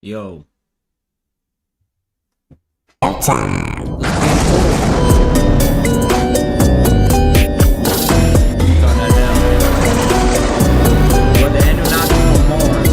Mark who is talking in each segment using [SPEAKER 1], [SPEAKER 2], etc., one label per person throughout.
[SPEAKER 1] Yo.
[SPEAKER 2] Outside.
[SPEAKER 1] Turn that down. But the Annunaki from Mars.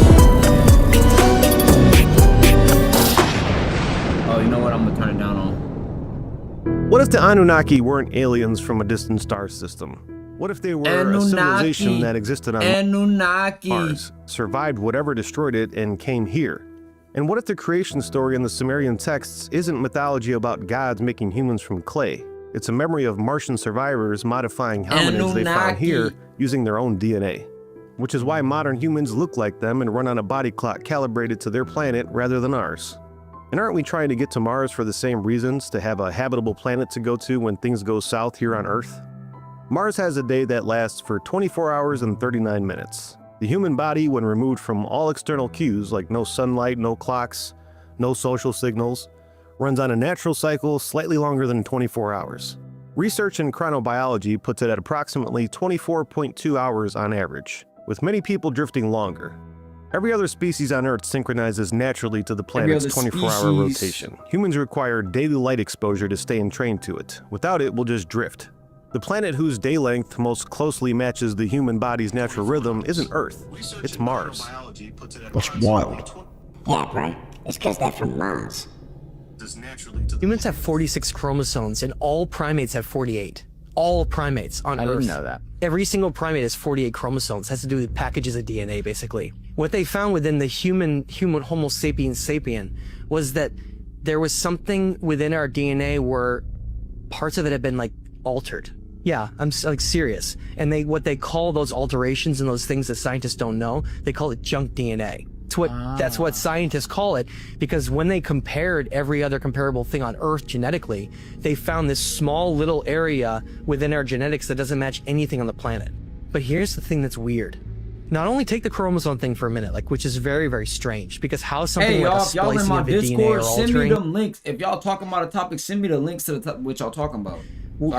[SPEAKER 1] Oh, you know what? I'm gonna turn it down on.
[SPEAKER 3] What if the Anunnaki weren't aliens from a distant star system? What if they were a civilization that existed on Mars, survived whatever destroyed it, and came here? And what if the creation story in the Sumerian texts isn't mythology about gods making humans from clay? It's a memory of Martian survivors modifying hominids they found here using their own DNA. Which is why modern humans look like them and run on a body clock calibrated to their planet rather than ours. And aren't we trying to get to Mars for the same reasons, to have a habitable planet to go to when things go south here on Earth? Mars has a day that lasts for 24 hours and 39 minutes. The human body, when removed from all external cues like no sunlight, no clocks, no social signals, runs on a natural cycle slightly longer than 24 hours. Research in chronobiology puts it at approximately 24.2 hours on average, with many people drifting longer. Every other species on Earth synchronizes naturally to the planet's 24-hour rotation. Humans require daily light exposure to stay entrained to it. Without it, we'll just drift. The planet whose day length most closely matches the human body's natural rhythm isn't Earth, it's Mars.
[SPEAKER 2] That's wild. Yeah, bro. It's because they're from Mars.
[SPEAKER 4] Humans have 46 chromosomes and all primates have 48. All primates on Earth.
[SPEAKER 1] I didn't know that.
[SPEAKER 4] Every single primate has 48 chromosomes. It has to do with packages of DNA, basically. What they found within the human Homo sapiens sapien was that there was something within our DNA where parts of it had been like altered. Yeah, I'm like serious. And what they call those alterations and those things that scientists don't know, they call it junk DNA. That's what scientists call it, because when they compared every other comparable thing on Earth genetically, they found this small little area within our genetics that doesn't match anything on the planet. But here's the thing that's weird. Not only take the chromosome thing for a minute, which is very, very strange, because how something like a splicing of the DNA or altering...
[SPEAKER 1] Send me them links. If y'all talking about a topic, send me the links to the what y'all talking about.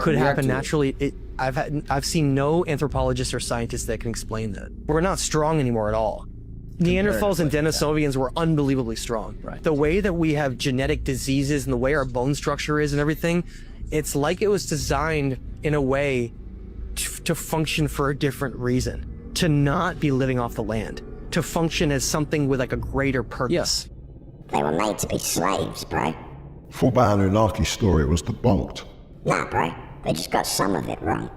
[SPEAKER 4] Could happen naturally. I've seen no anthropologists or scientists that can explain that. We're not strong anymore at all. Neanderthals and Denisovians were unbelievably strong. Right. The way that we have genetic diseases and the way our bone structure is and everything, it's like it was designed in a way to function for a different reason, to not be living off the land, to function as something with like a greater purpose. Yes.
[SPEAKER 2] They were made to be slaves, bro.
[SPEAKER 5] Thought that Anunnaki story was debunked.
[SPEAKER 2] Nah, bro. They just got some of it wrong.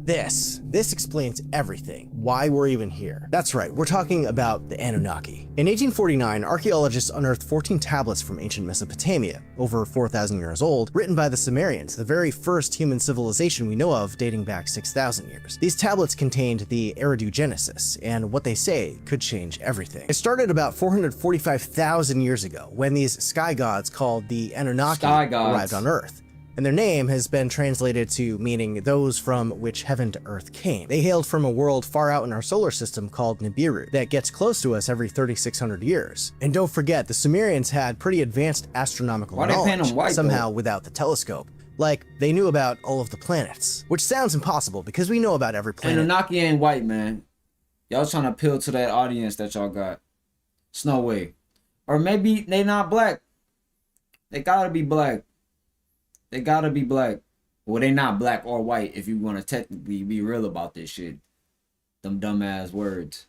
[SPEAKER 6] This explains everything, why we're even here. That's right, we're talking about the Anunnaki. In 1849, archaeologists unearthed 14 tablets from ancient Mesopotamia, over 4,000 years old, written by the Sumerians, the very first human civilization we know of dating back 6,000 years. These tablets contained the Eridu Genesis, and what they say could change everything. It started about 445,000 years ago, when these sky gods called the Anunnaki arrived on Earth. And their name has been translated to meaning those from which heaven to earth came. They hailed from a world far out in our solar system called Nibiru that gets close to us every 3,600 years. And don't forget, the Sumerians had pretty advanced astronomical knowledge, somehow without the telescope. Like, they knew about all of the planets, which sounds impossible because we know about every planet.
[SPEAKER 1] Annunaki ain't white, man. Y'all trying to appeal to that audience that y'all got. It's no way. Or maybe they not black. They gotta be black. They gotta be black. Well, they not black or white if you want to technically be real about this shit. Them dumbass words.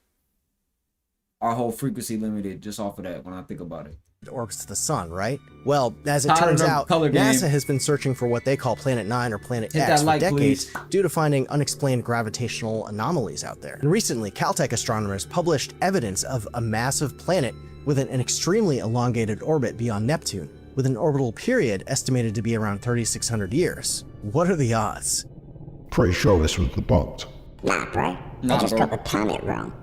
[SPEAKER 1] Our whole frequency limited just off of that when I think about it.
[SPEAKER 6] It orbits the sun, right? Well, as it turns out, NASA has been searching for what they call Planet 9 or Planet X for decades due to finding unexplained gravitational anomalies out there. And recently, Caltech astronomers published evidence of a massive planet with an extremely elongated orbit beyond Neptune, with an orbital period estimated to be around 3,600 years. What are the odds?
[SPEAKER 5] Pretty sure this was debunked.
[SPEAKER 2] Nah, bro. They just got the planet wrong.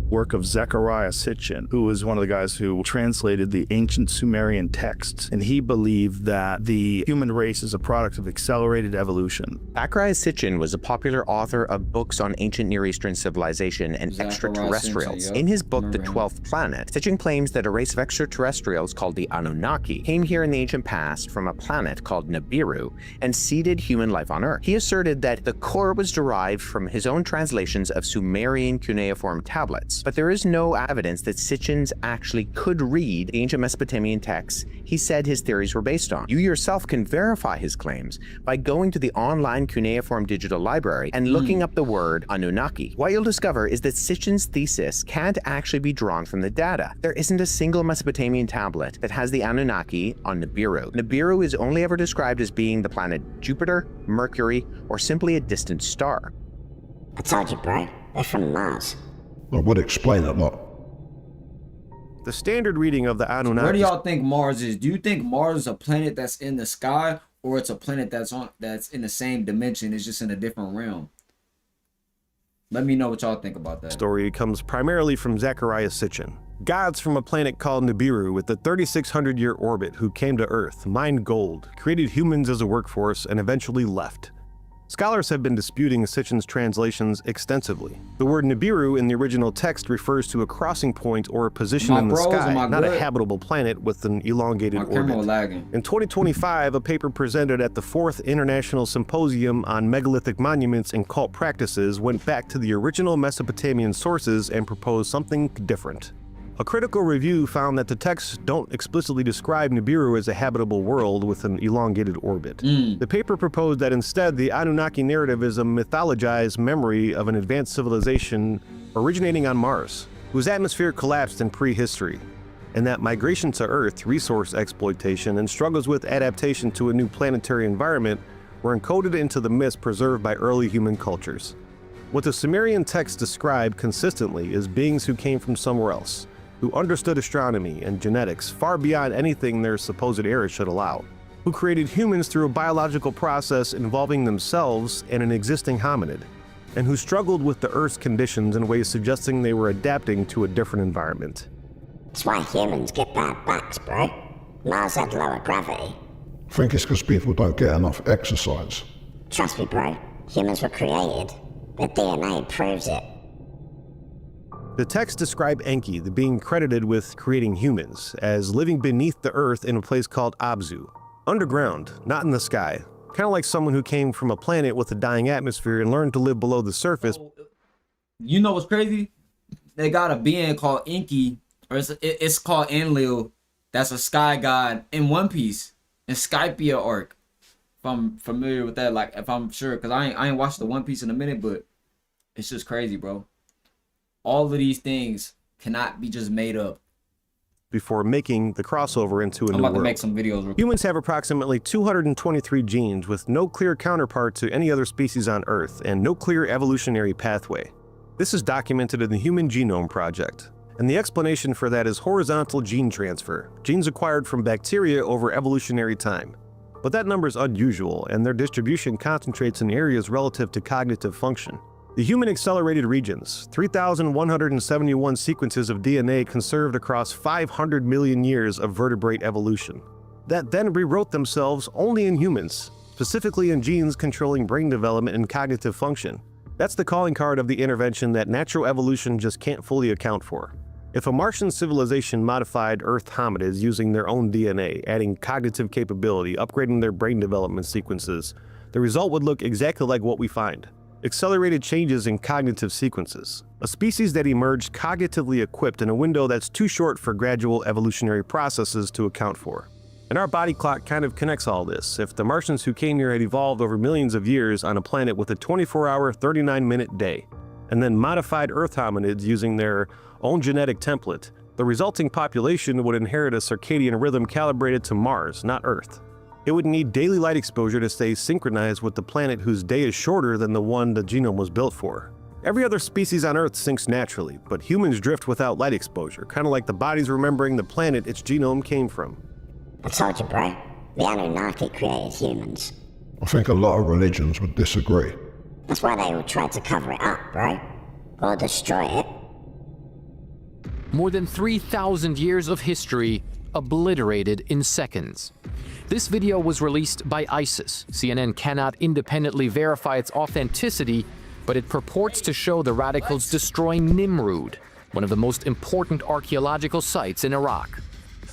[SPEAKER 7] Work of Zecharia Sitchin, who was one of the guys who translated the ancient Sumerian texts, and he believed that the human race is a product of accelerated evolution.
[SPEAKER 8] Zecharia Sitchin was a popular author of books on ancient Near Eastern civilization and extraterrestrials. In his book, The 12th Planet, Sitchin claims that a race of extraterrestrials called the Anunnaki came here in the ancient past from a planet called Nibiru and seeded human life on Earth. He asserted that the core was derived from his own translations of Sumerian cuneiform tablets, terrestrials. But there is no evidence that Sitchin actually could read the ancient Mesopotamian texts he said his theories were based on. You yourself can verify his claims by going to the online cuneiform digital library and looking up the word Anunnaki. What you'll discover is that Sitchin's thesis can't actually be drawn from the data. There isn't a single Mesopotamian tablet that has the Anunnaki on Nibiru. Nibiru is only ever described as being the planet Jupiter, Mercury, or simply a distant star.
[SPEAKER 2] I told you, bro. They're from Mars.
[SPEAKER 5] That would explain a lot.
[SPEAKER 3] The standard reading of the Anunnaki.
[SPEAKER 1] Where do y'all think Mars is? Do you think Mars is a planet that's in the sky, or it's a planet that's in the same dimension? It's just in a different realm. Let me know what y'all think about that.
[SPEAKER 3] Story comes primarily from Zecharia Sitchin. Gods from a planet called Nibiru with a 3,600-year orbit who came to Earth, mined gold, created humans as a workforce, and eventually left. Scholars have been disputing Sitchin's translations extensively. The word Nibiru in the original text refers to a crossing point or a position in the sky, not a habitable planet with an elongated orbit. In 2025, a paper presented at the 4th International Symposium on Megalithic Monuments and Cult Practices went back to the original Mesopotamian sources and proposed something different. A critical review found that the texts don't explicitly describe Nibiru as a habitable world with an elongated orbit. The paper proposed that instead the Anunnaki narrative is a mythologized memory of an advanced civilization originating on Mars, whose atmosphere collapsed in prehistory, and that migration to Earth, resource exploitation, and struggles with adaptation to a new planetary environment were encoded into the myths preserved by early human cultures. What the Sumerian texts describe consistently is beings who came from somewhere else, who understood astronomy and genetics far beyond anything their supposed era should allow, who created humans through a biological process involving themselves and an existing hominid, and who struggled with the Earth's conditions in ways suggesting they were adapting to a different environment.
[SPEAKER 2] That's why humans get bad backs, bro. Mars had lower gravity.
[SPEAKER 5] I think it's because people don't get enough exercise.
[SPEAKER 2] Trust me, bro. Humans were created. Their DNA proves it.
[SPEAKER 3] The texts describe Enki, the being credited with creating humans, as living beneath the earth in a place called Abzu. Underground, not in the sky. Kind of like someone who came from a planet with a dying atmosphere and learned to live below the surface.
[SPEAKER 1] You know what's crazy? They got a being called Enki, or it's called Enlil. That's a sky god in One Piece, in Skypia arc. If I'm familiar with that, like if I'm sure, because I ain't watched the One Piece in a minute, but it's just crazy, bro. All of these things cannot be just made up.
[SPEAKER 3] Before making the crossover into a new world.
[SPEAKER 1] I'm about to make some videos.
[SPEAKER 3] Humans have approximately 223 genes with no clear counterpart to any other species on Earth and no clear evolutionary pathway. This is documented in the Human Genome Project. And the explanation for that is horizontal gene transfer, genes acquired from bacteria over evolutionary time. But that number is unusual, and their distribution concentrates in areas relative to cognitive function. The human accelerated regions, 3,171 sequences of DNA conserved across 500 million years of vertebrate evolution, that then rewrote themselves only in humans, specifically in genes controlling brain development and cognitive function. That's the calling card of the intervention that natural evolution just can't fully account for. If a Martian civilization modified Earth hominids using their own DNA, adding cognitive capability, upgrading their brain development sequences, the result would look exactly like what we find. Accelerated changes in cognitive sequences. A species that emerged cognitively equipped in a window that's too short for gradual evolutionary processes to account for. And our body clock kind of connects all this. If the Martians who came here had evolved over millions of years on a planet with a 24-hour, 39-minute day, and then modified Earth hominids using their own genetic template, the resulting population would inherit a circadian rhythm calibrated to Mars, not Earth. It would need daily light exposure to stay synchronized with the planet whose day is shorter than the one the genome was built for. Every other species on Earth syncs naturally, but humans drift without light exposure, kind of like the body's remembering the planet its genome came from.
[SPEAKER 2] I told you, bro. The Anunnaki created humans.
[SPEAKER 5] I think a lot of religions would disagree.
[SPEAKER 2] That's why they all tried to cover it up, bro. Or destroy it.
[SPEAKER 9] More than 3,000 years of history obliterated in seconds. This video was released by ISIS. CNN cannot independently verify its authenticity, but it purports to show the radicals destroying Nimrud, one of the most important archaeological sites in Iraq.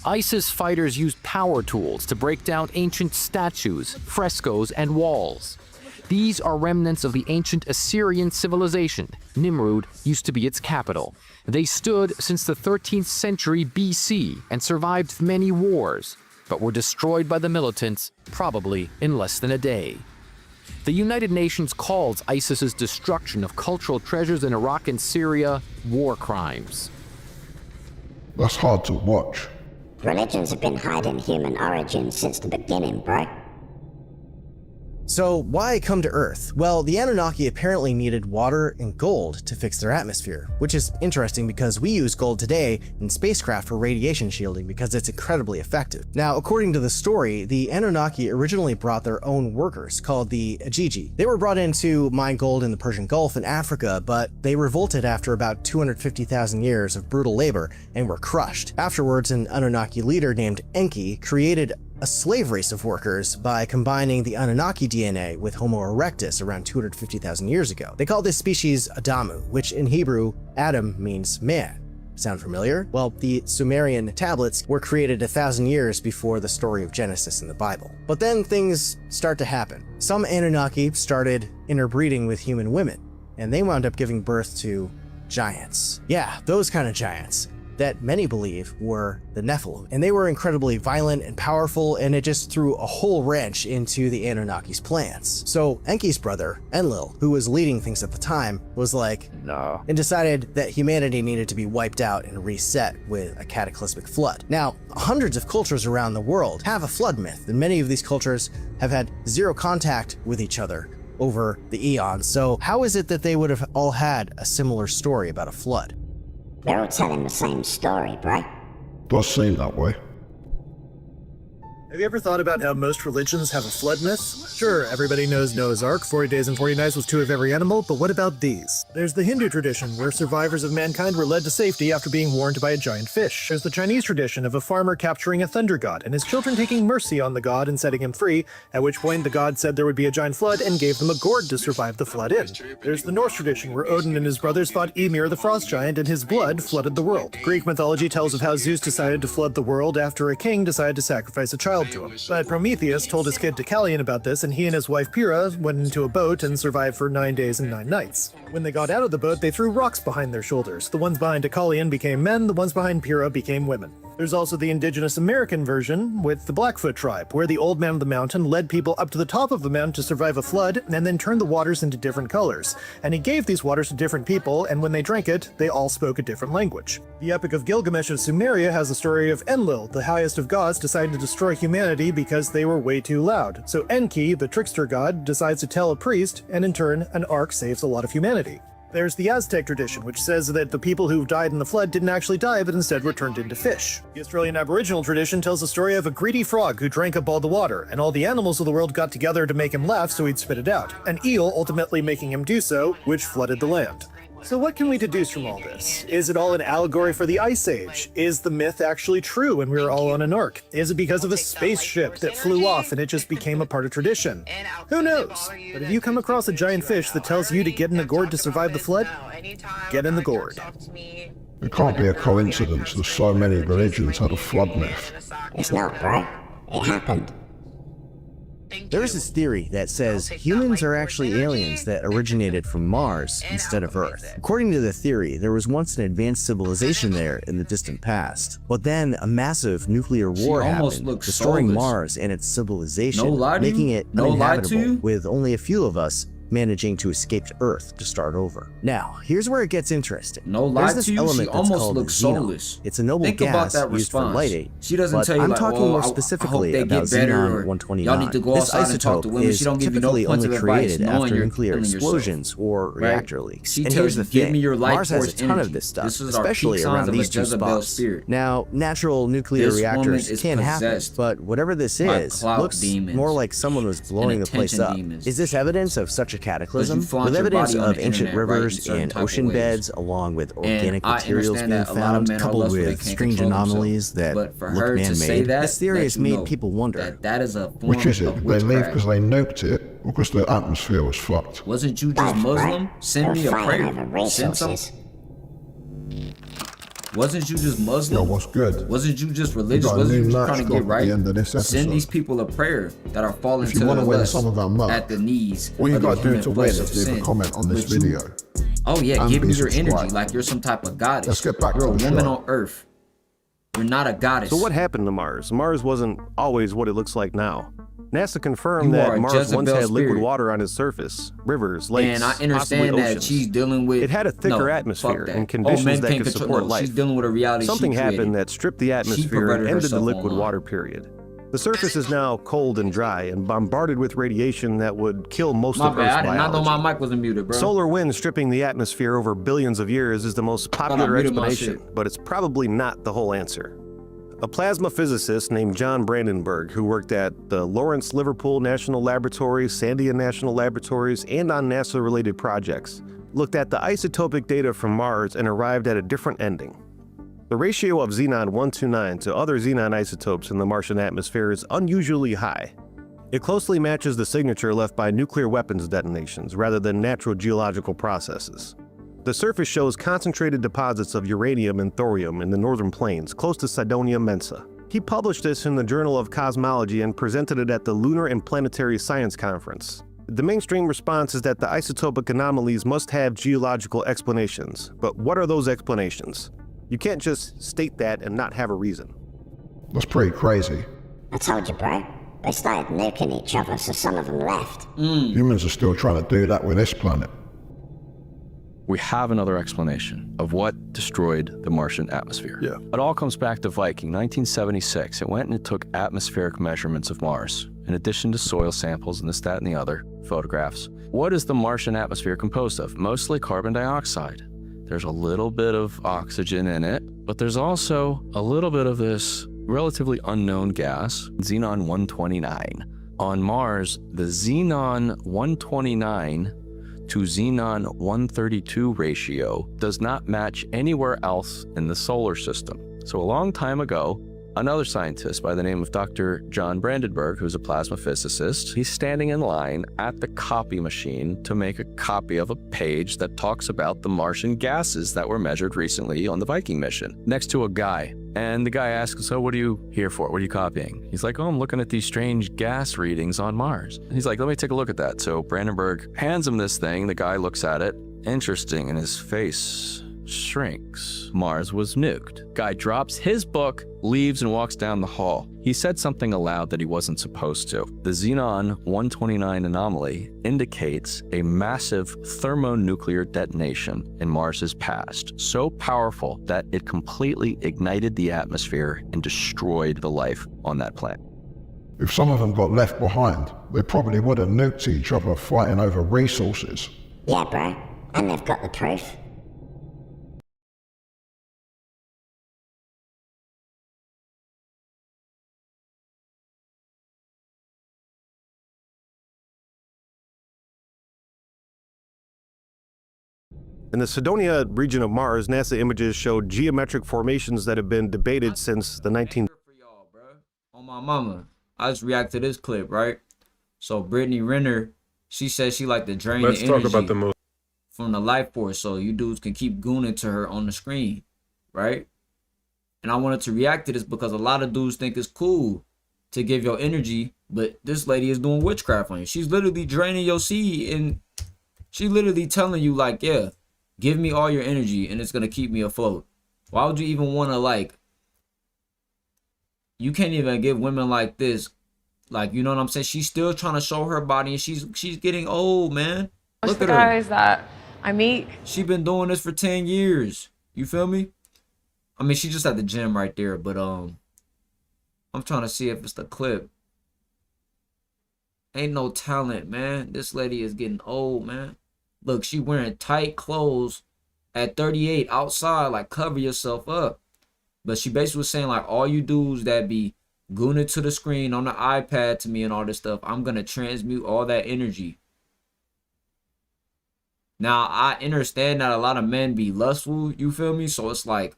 [SPEAKER 9] ISIS fighters used power tools to break down ancient statues, frescoes, and walls. These are remnants of the ancient Assyrian civilization. Nimrud used to be its capital. They stood since the 13th century BC and survived many wars, but were destroyed by the militants, probably in less than a day. The United Nations calls ISIS's destruction of cultural treasures in Iraq and Syria war crimes.
[SPEAKER 5] That's hard to watch.
[SPEAKER 2] Religions have been hiding human origins since the beginning, bro.
[SPEAKER 6] So why come to Earth? Well, the Anunnaki apparently needed water and gold to fix their atmosphere, which is interesting because we use gold today in spacecraft for radiation shielding because it's incredibly effective. Now, according to the story, the Anunnaki originally brought their own workers called the Ajiji. They were brought in to mine gold in the Persian Gulf in Africa, but they revolted after about 250,000 years of brutal labor and were crushed. Afterwards, an Anunnaki leader named Enki created a slave race of workers by combining the Anunnaki DNA with Homo erectus around 250,000 years ago. They called this species Adamu, which in Hebrew, Adam means man. Sound familiar? Well, the Sumerian tablets were created 1,000 years before the story of Genesis in the Bible. But then things start to happen. Some Anunnaki started interbreeding with human women, and they wound up giving birth to giants. Yeah, those kind of giants that many believe were the Nephilim. And they were incredibly violent and powerful, and it just threw a whole wrench into the Anunnaki's plans. So Enki's brother, Enlil, who was leading things at the time, was like, no, and decided that humanity needed to be wiped out and reset with a cataclysmic flood. Now, hundreds of cultures around the world have a flood myth, and many of these cultures have had zero contact with each other over the eons. So how is it that they would have all had a similar story about a flood?
[SPEAKER 2] They're all telling the same story, bro.
[SPEAKER 5] Does seem that way.
[SPEAKER 10] Have you ever thought about how most religions have a flood myth? Sure, everybody knows Noah's Ark, 40 days and 40 nights with 2 of every animal, but what about these? There's the Hindu tradition, where survivors of mankind were led to safety after being warned by a giant fish. There's the Chinese tradition of a farmer capturing a thunder god, and his children taking mercy on the god and setting him free, at which point the god said there would be a giant flood and gave them a gourd to survive the flood in. There's the Norse tradition, where Odin and his brothers fought Ymir the frost giant, and his blood flooded the world. Greek mythology tells of how Zeus decided to flood the world after a king decided to sacrifice a child to him. But Prometheus told his kid Deucalion about this, and he and his wife Pyrrha went into a boat and survived for 9 days and 9 nights. When they got out of the boat, they threw rocks behind their shoulders. The ones behind Deucalion became men, the ones behind Pyrrha became women. There's also the indigenous American version with the Blackfoot tribe, where the old man of the mountain led people up to the top of the mountain to survive a flood and then turned the waters into different colors. And he gave these waters to different people, and when they drank it, they all spoke a different language. The Epic of Gilgamesh of Sumeria has the story of Enlil, the highest of gods, deciding to destroy humanity because they were way too loud. So Enki, the trickster god, decides to tell a priest, and in turn, an ark saves a lot of humanity. There's the Aztec tradition, which says that the people who died in the flood didn't actually die, but instead were turned into fish. The Australian Aboriginal tradition tells the story of a greedy frog who drank up all the water, and all the animals of the world got together to make him laugh so he'd spit it out, an eel ultimately making him do so, which flooded the land. So what can we deduce from all this? Is it all an allegory for the Ice Age? Is the myth actually true and we were all on an ark? Is it because of a spaceship that flew off and it just became a part of tradition? Who knows? But if you come across a giant fish that tells you to get in a gourd to survive the flood, get in the gourd.
[SPEAKER 5] It can't be a coincidence that so many religions had a flood myth.
[SPEAKER 2] It's not, bro. It happened.
[SPEAKER 6] There's this theory that says humans are actually aliens that originated from Mars instead of Earth. According to the theory, there was once an advanced civilization there in the distant past. But then a massive nuclear war happened, destroying Mars and its civilization, making it uninhabitable, with only a few of us managing to escape to Earth to start over. Now, here's where it gets interesting.
[SPEAKER 1] No lie to you, she almost looks soulless.
[SPEAKER 6] It's a noble gas used for lighting.
[SPEAKER 1] She doesn't tell you,
[SPEAKER 6] I'm talking more specifically about Xenon-129.
[SPEAKER 1] Y'all need to go outside and talk to women. She don't give you no points of advice, knowing
[SPEAKER 6] after
[SPEAKER 1] you're
[SPEAKER 6] nuclear
[SPEAKER 1] killing
[SPEAKER 6] explosions
[SPEAKER 1] yourself.
[SPEAKER 6] or reactor leaks.
[SPEAKER 1] She
[SPEAKER 6] and
[SPEAKER 1] tells
[SPEAKER 6] here's
[SPEAKER 1] you,
[SPEAKER 6] the
[SPEAKER 1] give
[SPEAKER 6] thing,
[SPEAKER 1] me your life
[SPEAKER 6] Mars has
[SPEAKER 1] force
[SPEAKER 6] a ton
[SPEAKER 1] energy.
[SPEAKER 6] of this stuff,
[SPEAKER 1] This is our
[SPEAKER 6] especially
[SPEAKER 1] peak
[SPEAKER 6] around
[SPEAKER 1] signs of
[SPEAKER 6] these
[SPEAKER 1] a
[SPEAKER 6] two
[SPEAKER 1] Jezebel
[SPEAKER 6] spots.
[SPEAKER 1] spirit.
[SPEAKER 6] Now, natural nuclear
[SPEAKER 1] This woman
[SPEAKER 6] reactors
[SPEAKER 1] is
[SPEAKER 6] can happen,
[SPEAKER 1] possessed
[SPEAKER 6] but whatever this
[SPEAKER 1] by
[SPEAKER 6] is,
[SPEAKER 1] clout
[SPEAKER 6] looks
[SPEAKER 1] demons
[SPEAKER 6] more like someone was blowing the place
[SPEAKER 1] attention
[SPEAKER 6] up.
[SPEAKER 1] demons.
[SPEAKER 6] Is this evidence of such a cataclysm?
[SPEAKER 1] flaunt
[SPEAKER 6] With
[SPEAKER 1] your
[SPEAKER 6] evidence
[SPEAKER 1] body on
[SPEAKER 6] of
[SPEAKER 1] the
[SPEAKER 6] ancient
[SPEAKER 1] internet, right, in
[SPEAKER 6] rivers
[SPEAKER 1] certain
[SPEAKER 6] and
[SPEAKER 1] type of
[SPEAKER 6] ocean
[SPEAKER 1] ways.
[SPEAKER 6] beds, along with organic
[SPEAKER 1] I
[SPEAKER 6] materials
[SPEAKER 1] understand
[SPEAKER 6] being
[SPEAKER 1] that a lot of
[SPEAKER 6] found,
[SPEAKER 1] men are
[SPEAKER 6] coupled
[SPEAKER 1] lustful, they
[SPEAKER 6] with
[SPEAKER 1] can't
[SPEAKER 6] strange
[SPEAKER 1] control
[SPEAKER 6] anomalies that
[SPEAKER 1] themselves. But for
[SPEAKER 6] look
[SPEAKER 1] her to say
[SPEAKER 6] man-made,
[SPEAKER 1] that,
[SPEAKER 6] this theory has
[SPEAKER 1] lets you know
[SPEAKER 6] made people wonder.
[SPEAKER 1] that is a form
[SPEAKER 5] Which is it?
[SPEAKER 1] of
[SPEAKER 5] Did they leave
[SPEAKER 1] witchcraft.
[SPEAKER 5] because they nuked it, or because the atmosphere was fucked?
[SPEAKER 1] Wasn't you just Muslim? Send me a prayer. Send some. Wasn't you just
[SPEAKER 5] Yo,
[SPEAKER 1] Muslim?
[SPEAKER 5] what's good?
[SPEAKER 1] Wasn't you just
[SPEAKER 5] We
[SPEAKER 1] religious?
[SPEAKER 5] got a
[SPEAKER 1] Wasn't
[SPEAKER 5] new
[SPEAKER 1] you just
[SPEAKER 5] merch
[SPEAKER 1] trying to
[SPEAKER 5] drop
[SPEAKER 1] get
[SPEAKER 5] at
[SPEAKER 1] right?
[SPEAKER 5] the end of this
[SPEAKER 1] Send
[SPEAKER 5] episode.
[SPEAKER 1] these people a prayer that are falling
[SPEAKER 5] If
[SPEAKER 1] to
[SPEAKER 5] you want
[SPEAKER 1] their
[SPEAKER 5] to win
[SPEAKER 1] lust
[SPEAKER 5] some of our merch,
[SPEAKER 1] at the knees
[SPEAKER 5] all you
[SPEAKER 1] of the
[SPEAKER 5] got to do
[SPEAKER 1] human
[SPEAKER 5] to win
[SPEAKER 1] flesh
[SPEAKER 5] is
[SPEAKER 1] of
[SPEAKER 5] leave
[SPEAKER 1] sin.
[SPEAKER 5] a comment on this
[SPEAKER 1] But you-
[SPEAKER 5] video.
[SPEAKER 1] Oh yeah,
[SPEAKER 5] and
[SPEAKER 1] give
[SPEAKER 5] be
[SPEAKER 1] me your energy
[SPEAKER 5] subscribed.
[SPEAKER 1] like you're some type of goddess.
[SPEAKER 5] Let's get back
[SPEAKER 1] You're
[SPEAKER 5] to
[SPEAKER 1] a
[SPEAKER 5] the
[SPEAKER 1] woman
[SPEAKER 5] show.
[SPEAKER 1] on Earth. You're not a goddess.
[SPEAKER 3] So what happened to Mars? Mars wasn't always what it looks like now. NASA confirmed
[SPEAKER 1] You are
[SPEAKER 3] that
[SPEAKER 1] a
[SPEAKER 3] Mars once
[SPEAKER 1] Jezebel
[SPEAKER 3] had liquid
[SPEAKER 1] spirit.
[SPEAKER 3] water on its surface, rivers, lakes,
[SPEAKER 1] And I
[SPEAKER 3] possibly
[SPEAKER 1] understand that
[SPEAKER 3] oceans.
[SPEAKER 1] she's dealing with.
[SPEAKER 3] It had a thicker
[SPEAKER 1] no,
[SPEAKER 3] atmosphere
[SPEAKER 1] fuck that.
[SPEAKER 3] and conditions
[SPEAKER 1] men
[SPEAKER 3] that
[SPEAKER 1] can't
[SPEAKER 3] could
[SPEAKER 1] control-
[SPEAKER 3] support
[SPEAKER 1] no,
[SPEAKER 3] life.
[SPEAKER 1] She's dealing with a reality
[SPEAKER 3] Something
[SPEAKER 1] she created.
[SPEAKER 3] happened that stripped the atmosphere and
[SPEAKER 1] perverted
[SPEAKER 3] ended the
[SPEAKER 1] herself
[SPEAKER 3] liquid
[SPEAKER 1] online.
[SPEAKER 3] water period. The surface is now cold and dry and bombarded with radiation that would kill most
[SPEAKER 1] My
[SPEAKER 3] of
[SPEAKER 1] bad.
[SPEAKER 3] Earth's
[SPEAKER 1] I did not know
[SPEAKER 3] biology.
[SPEAKER 1] my mic wasn't muted, bro.
[SPEAKER 3] Solar wind stripping the atmosphere over billions of years is the most popular
[SPEAKER 1] muted my
[SPEAKER 3] explanation,
[SPEAKER 1] shit.
[SPEAKER 3] but it's probably not the whole answer. A plasma physicist named John Brandenburg, who worked at the Lawrence Liverpool National Laboratory, Sandia National Laboratories, and on NASA-related projects, looked at the isotopic data from Mars and arrived at a different ending. The ratio of xenon-129 to other xenon isotopes in the Martian atmosphere is unusually high. It closely matches the signature left by nuclear weapons detonations rather than natural geological processes. The surface shows concentrated deposits of uranium and thorium in the northern plains, close to Cydonia Mensa. He published this in the Journal of Cosmology and presented it at the Lunar and Planetary Science Conference. The mainstream response is that the isotopic anomalies must have geological explanations, but what are those explanations? You can't just state that and not have a reason.
[SPEAKER 5] That's pretty crazy.
[SPEAKER 2] I told you, bro. They started nuking each other, so some of them left.
[SPEAKER 5] Humans are still trying to do that with this planet.
[SPEAKER 11] We have another explanation of what destroyed the Martian atmosphere.
[SPEAKER 7] Yeah.
[SPEAKER 11] It all comes back to Viking, 1976. It went and it took atmospheric measurements of Mars, in addition to soil samples and this, that, and the other, photographs. What is the Martian atmosphere composed of? Mostly carbon dioxide. There's a little bit of oxygen in it, but there's also a little bit of this relatively unknown gas, xenon-129. On Mars, the xenon-129 to xenon-132 ratio does not match anywhere else in the solar system. So a long time ago, another scientist by the name of Dr. John Brandenburg, who's a plasma physicist, he's standing in line at the copy machine to make a copy of a page that talks about the Martian gases that were measured recently on the Viking mission, next to a guy. And the guy asks, so what are you here for? What are you copying? He's like, oh, I'm looking at these strange gas readings on Mars. And he's like, let me take a look at that. So Brandenburg hands him this thing. The guy looks at it. Interesting. And his face shrinks. Mars was nuked. Guy drops his book, leaves, and walks down the hall. He said something aloud that he wasn't supposed to. The xenon-129 anomaly indicates a massive thermonuclear detonation in Mars's past, so powerful that it completely ignited the atmosphere and destroyed the life on that planet.
[SPEAKER 5] If some of them got left behind, they probably would have nuked each other fighting over resources.
[SPEAKER 2] Yeah, bro. And they've got the proof.
[SPEAKER 3] In the Cydonia region of Mars, NASA images showed geometric formations that have been debated since the 19...
[SPEAKER 1] For y'all, bro. On my mama, I just react to this clip, right? So Brittany Renner, she says she like to drain
[SPEAKER 12] Let's
[SPEAKER 1] the
[SPEAKER 12] talk
[SPEAKER 1] energy
[SPEAKER 12] about the most.
[SPEAKER 1] from the life force, so you dudes can keep gooning to her on the screen, right? And I wanted to react to this because a lot of dudes think it's cool to give your energy, but this lady is doing witchcraft on you. She's literally draining your seed, and she literally telling you like, yeah, give me all your energy and it's gonna keep me afloat. Why would you even want to, like, you can't even give women like this, like, you know what I'm saying? She's still trying to show her body, and she's getting old, man. Look
[SPEAKER 13] the
[SPEAKER 1] at her.
[SPEAKER 13] guys that I meet.
[SPEAKER 1] She been doing this for 10 years. You feel me? I mean, she just at the gym right there, but I'm trying to see if it's the clip. Ain't no talent, man. This lady is getting old, man. Look, she wearing tight clothes at 38 outside, like, cover yourself up. But she basically was saying, like, all you dudes that be gooning to the screen on the iPad to me and all this stuff, I'm going to transmute all that energy. Now, I understand that a lot of men be lustful, you feel me? So it's like,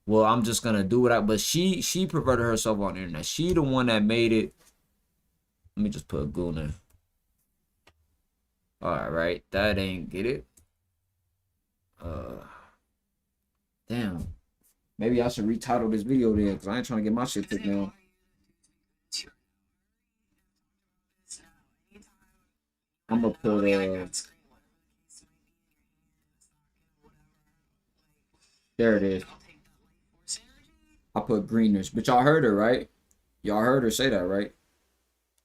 [SPEAKER 1] well, I'm just going to do it. But she perverted herself on the internet. She the one that made it. Let me just put a goon in. All right, that ain't get it. Damn. Maybe I should retitle this video then, because I ain't trying to get my shit took down. I'm gonna put there it is. I put Greeners, but y'all heard her, right? Y'all heard her say that, right?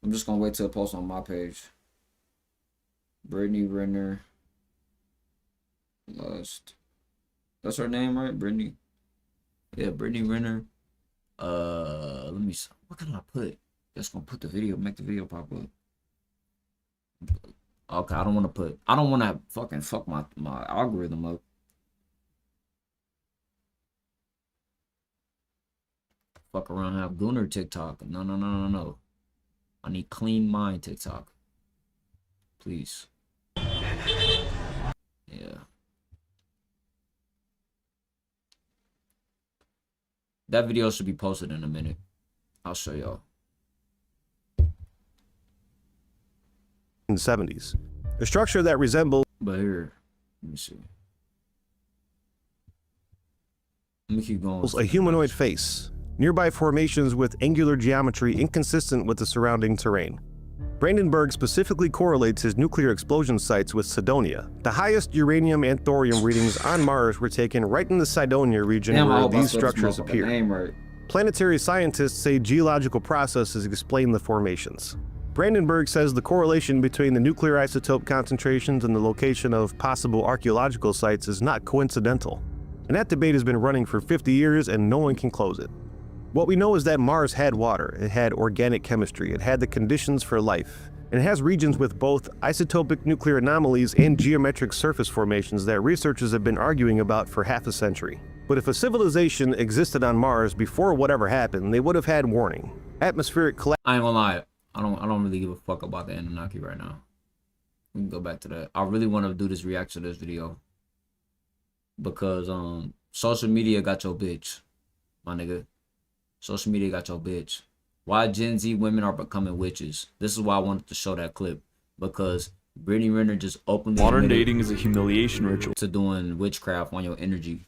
[SPEAKER 1] I'm just gonna wait till it posts on my page. Brittany Renner. Lust. That's her name, right? Brittany. Yeah, Brittany Renner. Let me see. What can I put? Just gonna put the video, make the video pop up. Okay, I don't want to fucking fuck my algorithm up. Fuck around and have Gooner TikTok. No. I need clean mind TikTok. Please. Yeah. That video should be posted in a minute. I'll show y'all.
[SPEAKER 3] 70s. A structure that resembles.
[SPEAKER 1] But here, let me see. Let me keep going.
[SPEAKER 3] A humanoid face. Nearby formations with angular geometry inconsistent with the surrounding terrain. Brandenburg specifically correlates his nuclear explosion sites with Cydonia. The highest uranium and thorium readings on Mars were taken right in the Cydonia region where these structures appear.
[SPEAKER 1] Right.
[SPEAKER 3] Planetary scientists say geological processes explain the formations. Brandenburg says the correlation between the nuclear isotope concentrations and the location of possible archaeological sites is not coincidental. And that debate has been running for 50 years and no one can close it. What we know is that Mars had water, it had organic chemistry, it had the conditions for life, and it has regions with both isotopic nuclear anomalies and geometric surface formations that researchers have been arguing about for half a century. But if a civilization existed on Mars before whatever happened, they would have had warning. Atmospheric collapse.
[SPEAKER 1] I ain't gonna lie, I don't really give a fuck about the Annunaki right now. We can go back to that. I really want to do this reaction to this video because social media got your bitch, my nigga. Social media got your bitch. Why Gen Z women are becoming witches. This is why I wanted to show that clip. Because Brittany Renner just openly
[SPEAKER 12] modern dating is a humiliation ritual
[SPEAKER 1] to doing witchcraft on your energy.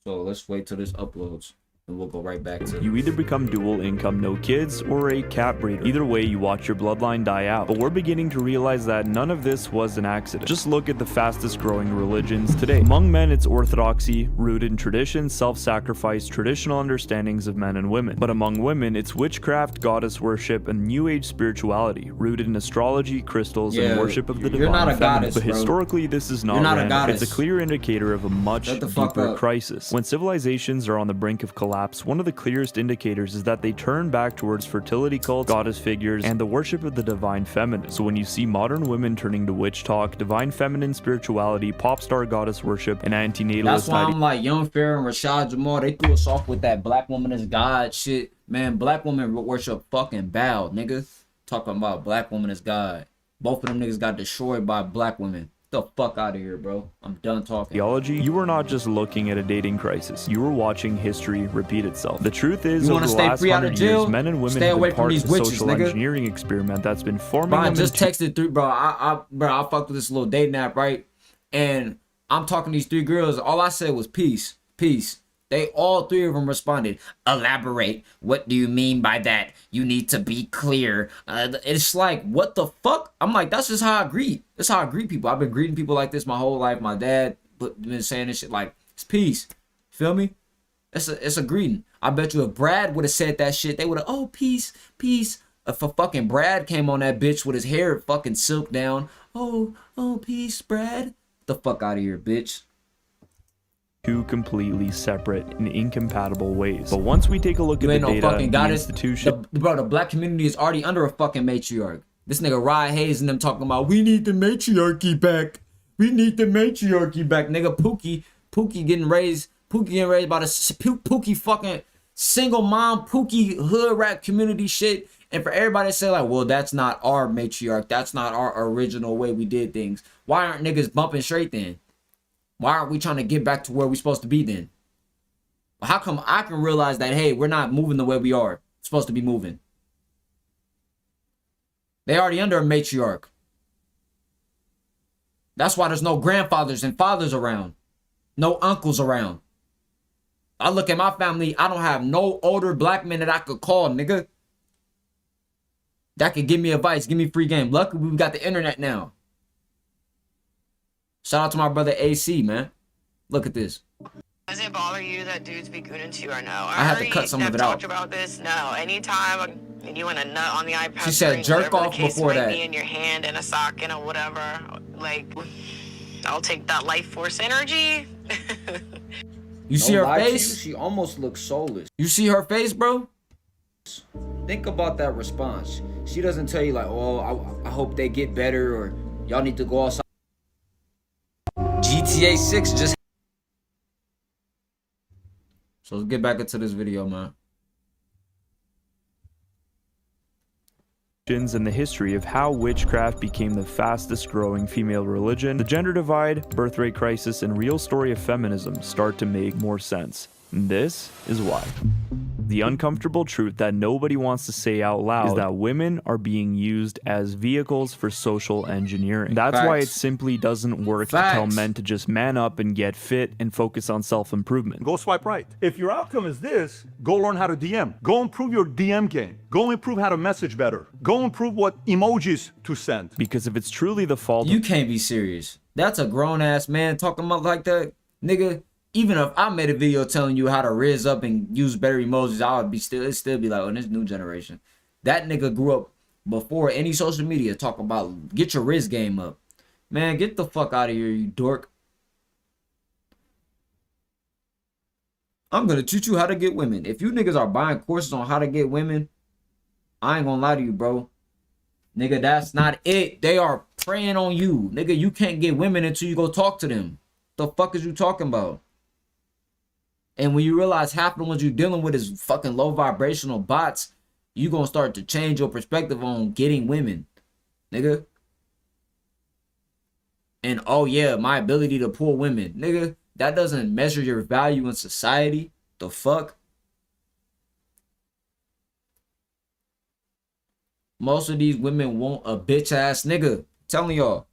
[SPEAKER 1] So let's wait till this uploads. And we'll go right back to
[SPEAKER 12] you either become dual income, no kids, or a cat breeder. Either way, you watch your bloodline die out. But we're beginning to realize that none of this was an accident. Just look at the fastest growing religions today. Among men, it's orthodoxy, rooted in tradition, self-sacrifice, traditional understandings of men and women. But among women, it's witchcraft, goddess worship, and new age spirituality, rooted in astrology, crystals, and worship of the divine feminine.
[SPEAKER 1] Goddess,
[SPEAKER 12] but historically, this is not random. It's a clear indicator of a much deeper crisis. When civilizations are on the brink of collapse, one of the clearest indicators is that they turn back towards fertility cults, goddess figures, and the worship of the divine feminine. So when you see modern women turning to witch talk, divine feminine spirituality, pop star goddess worship, and antinatalist
[SPEAKER 1] that's why I'm like Young Fair and Rashad Jamal, they threw us off with that black woman is God shit. Man, black women worship fucking Baal, nigga. Talking about black woman is God. Both of them niggas got destroyed by black women. The fuck out of here, bro. I'm done talking.
[SPEAKER 12] Theology, you were not just looking at a dating crisis. You were watching history repeat itself. The truth is, over the last 100 years, men and women have been part of the social engineering experiment that's been forming them.
[SPEAKER 1] I just texted through, bro. I fucked with this little dating app, right? And I'm talking to these three girls. All I said was peace, peace. They all three of them responded, elaborate. What do you mean by that? You need to be clear. It's like, what the fuck? I'm like, that's just how I greet. That's how I greet people. I've been greeting people like this my whole life. My dad been saying this shit like, it's peace. Feel me? It's a greeting. I bet you if Brad would have said that shit, they would have, oh, peace, peace. If a fucking Brad came on that bitch with his hair fucking silk down, oh, peace, Brad. Get the fuck out of here, bitch.
[SPEAKER 12] Two completely separate and incompatible ways. But once we take a look at the data, the institution...
[SPEAKER 1] Bro, the black community is already under a fucking matriarch. This nigga Ryan Hayes and them talking about, we need the matriarchy back. We need the matriarchy back. Nigga, Pookie getting raised by the Pookie fucking single mom, Pookie hood rat community shit. And for everybody to say like, well, that's not our matriarch. That's not our original way we did things. Why aren't niggas bumping straight then? Why aren't we trying to get back to where we're supposed to be then? How come I can realize that, hey, we're not moving the way we are supposed to be moving? They already under a matriarch. That's why there's no grandfathers and fathers around. No uncles around. I look at my family, I don't have no older black men that I could call, nigga. That could give me advice, give me free game. Luckily, we got the internet now. Shout out to my brother AC, man. Look at this.
[SPEAKER 14] Does it bother you that dudes be gooning to you or no?
[SPEAKER 1] I had to cut some of it out.
[SPEAKER 14] Talked about this? No. Anytime you want a nut on the iPad,
[SPEAKER 1] she said jerk off before that.
[SPEAKER 14] Be in your hand, in a sock, in a whatever. Like, I'll take that life force energy.
[SPEAKER 1] You see her face? She almost looks soulless. You see her face, bro? Think about that response. She doesn't tell you like, oh, I hope they get better, or y'all need to go outside. GTA 6 just... So let's get back into this video, man.
[SPEAKER 12] And the history of how witchcraft became the fastest growing female religion, the gender divide, birth rate crisis, and real story of feminism start to make more sense. And this is why. The uncomfortable truth that nobody wants to say out loud is that women are being used as vehicles for social engineering. That's why it simply doesn't work to tell men to just man up and get fit and focus on self-improvement.
[SPEAKER 15] Go swipe right. If your outcome is this, go learn how to DM. Go improve your DM game. Go improve how to message better. Go improve what emojis to send.
[SPEAKER 12] Because if it's truly the fault...
[SPEAKER 1] You can't be serious. That's a grown-ass man talking about like that. Nigga, even if I made a video telling you how to riz up and use better emojis, I would be it'd still be like, oh, this new generation. That nigga grew up before any social media talk about get your riz game up. Man, get the fuck out of here, you dork. I'm gonna teach you how to get women. If you niggas are buying courses on how to get women, I ain't gonna lie to you, bro. Nigga, that's not it. They are preying on you. Nigga, you can't get women until you go talk to them. The fuck is you talking about? And when you realize half the ones you're dealing with is fucking low vibrational bots, you gonna start to change your perspective on getting women, nigga. And oh yeah, my ability to pull women, nigga, that doesn't measure your value in society. The fuck? Most of these women want a bitch ass nigga. I'm telling y'all.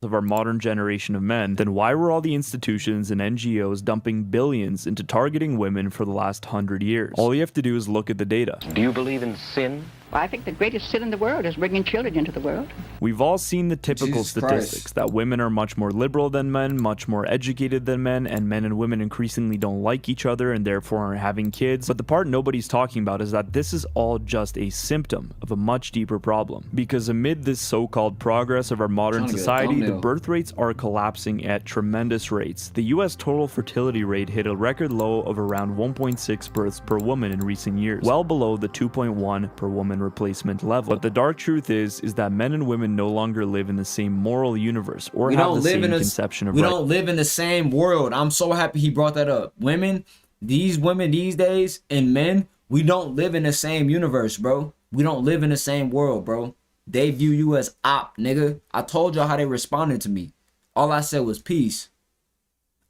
[SPEAKER 12] Of our modern generation of men, then why were all the institutions and NGOs dumping billions into targeting women for the last 100 years? All you have to do is look at the data.
[SPEAKER 16] Do you believe in sin?
[SPEAKER 17] Well, I think the greatest sin in the world is bringing children into the world.
[SPEAKER 12] We've all seen the typical statistics that women are much more liberal than men, much more educated than men, and men and women increasingly don't like each other and therefore aren't having kids. But the part nobody's talking about is that this is all just a symptom of a much deeper problem. Because amid this so-called progress of our modern society, the birth rates are collapsing at tremendous rates. The US total fertility rate hit a record low of around 1.6 births per woman in recent years, well below the 2.1 per woman replacement level. But the dark truth is that men and women no longer live in the same moral universe or have the same conception of right.
[SPEAKER 1] We don't live in the same world. I'm so happy he brought that up. Women these days and men, we don't live in the same universe, bro. We don't live in the same world, bro. They view you as op, nigga. I told y'all how they responded to me. All I said was peace.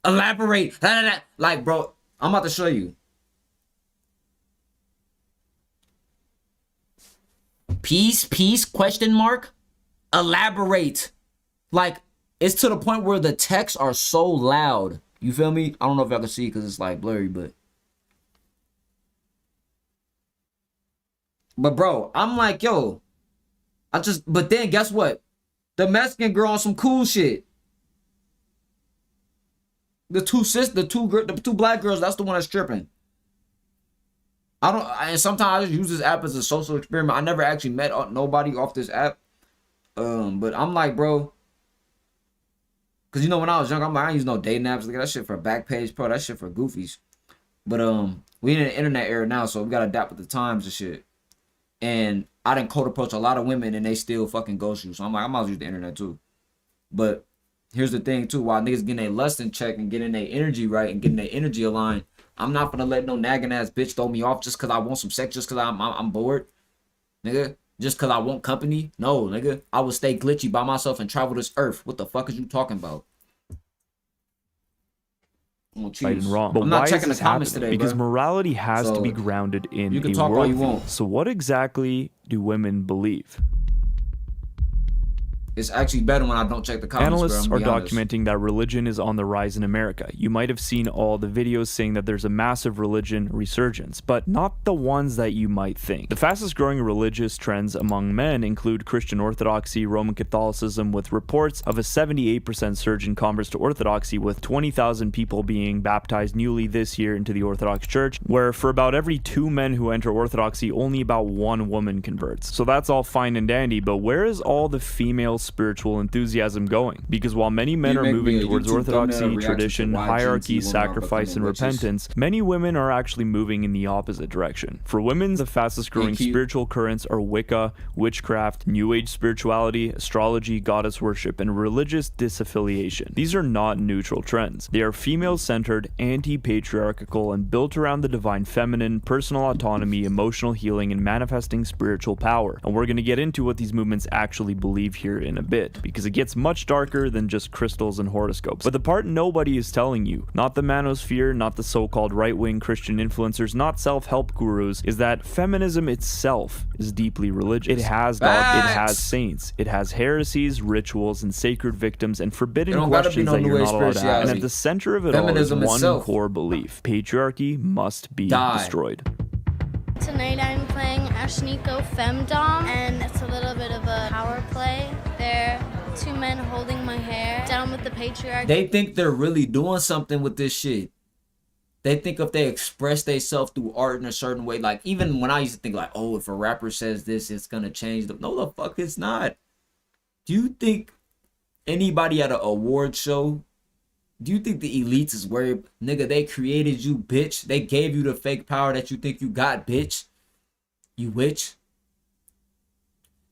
[SPEAKER 1] Elaborate. Like, bro, I'm about to show you. Peace, question mark? Elaborate. Like, it's to the point where the texts are so loud. You feel me? I don't know if y'all can see because it's like blurry, but bro, I'm like, yo, but then guess what? The Mexican girl on some cool shit. The two black girls, that's the one that's tripping. And sometimes I just use this app as a social experiment. I never actually met nobody off this app. But I'm like, bro, because you know when I was young, I'm like, I ain't use no dating apps. Like, that shit for Backpage Pro. That shit for goofies. But we in an internet era now, so we gotta adapt with the times and shit. And I didn't cold approach a lot of women, and they still fucking ghost you. So I'm like, I might as well use the internet too. But here's the thing too: while niggas getting their lust in check and getting their energy right and getting their energy aligned, I'm not gonna let no nagging ass bitch throw me off just cause I want some sex, just cause I'm bored, nigga. Just cause I want company. No, nigga. I will stay glitchy by myself and travel this earth. What the fuck is you talking about?
[SPEAKER 12] Right and wrong. But
[SPEAKER 1] I'm not checking the comments today,
[SPEAKER 12] because
[SPEAKER 1] bro.
[SPEAKER 12] morality has to be grounded in
[SPEAKER 1] you can
[SPEAKER 12] a
[SPEAKER 1] talk all you
[SPEAKER 12] worldview.
[SPEAKER 1] want.
[SPEAKER 12] So what exactly do women believe?
[SPEAKER 1] It's actually better when I don't check the comments.
[SPEAKER 12] Analysts
[SPEAKER 1] bro,
[SPEAKER 12] are documenting that religion is on the rise in America. You might have seen all the videos saying that there's a massive religion resurgence, but not the ones that you might think. The fastest growing religious trends among men include Christian Orthodoxy, Roman Catholicism, with reports of a 78% surge in converts to Orthodoxy, with 20,000 people being baptized newly this year into the Orthodox Church, where for about every 2 men who enter Orthodoxy, only about 1 woman converts. So that's all fine and dandy, but where is all the female spiritual enthusiasm going? Because while many men are moving towards orthodoxy, tradition, hierarchy, sacrifice, and repentance, many women are actually moving in the opposite direction. For women, the fastest growing spiritual currents are Wicca, witchcraft, New Age spirituality, astrology, goddess worship, and religious disaffiliation. These are not neutral trends. They are female-centered, anti-patriarchal, and built around the divine feminine, personal autonomy, emotional healing, and manifesting spiritual power. And we're going to get into what these movements actually believe here in a bit, because it gets much darker than just crystals and horoscopes. But the part nobody is telling you, not the manosphere, not the so-called right-wing Christian influencers, not self-help gurus, is that feminism itself is deeply religious. It has God, it has saints, it has heresies, rituals, and sacred victims, and forbidden questions that you're not allowed to ask. And at the center of it all is one core belief: patriarchy must be destroyed.
[SPEAKER 16] Tonight I'm playing Ashniko Femdom, and it's a little bit of a power play. There are 2 men holding my hair, down with the patriarchy.
[SPEAKER 1] They think they're really doing something with this shit. They think if they express themselves through art in a certain way, like even when I used to think like, oh, if a rapper says this, it's gonna change them. No, the fuck it's not. Do you think anybody at an award show, do you think the elites is worried? Nigga, they created you, bitch. They gave you the fake power that you think you got, bitch. You witch.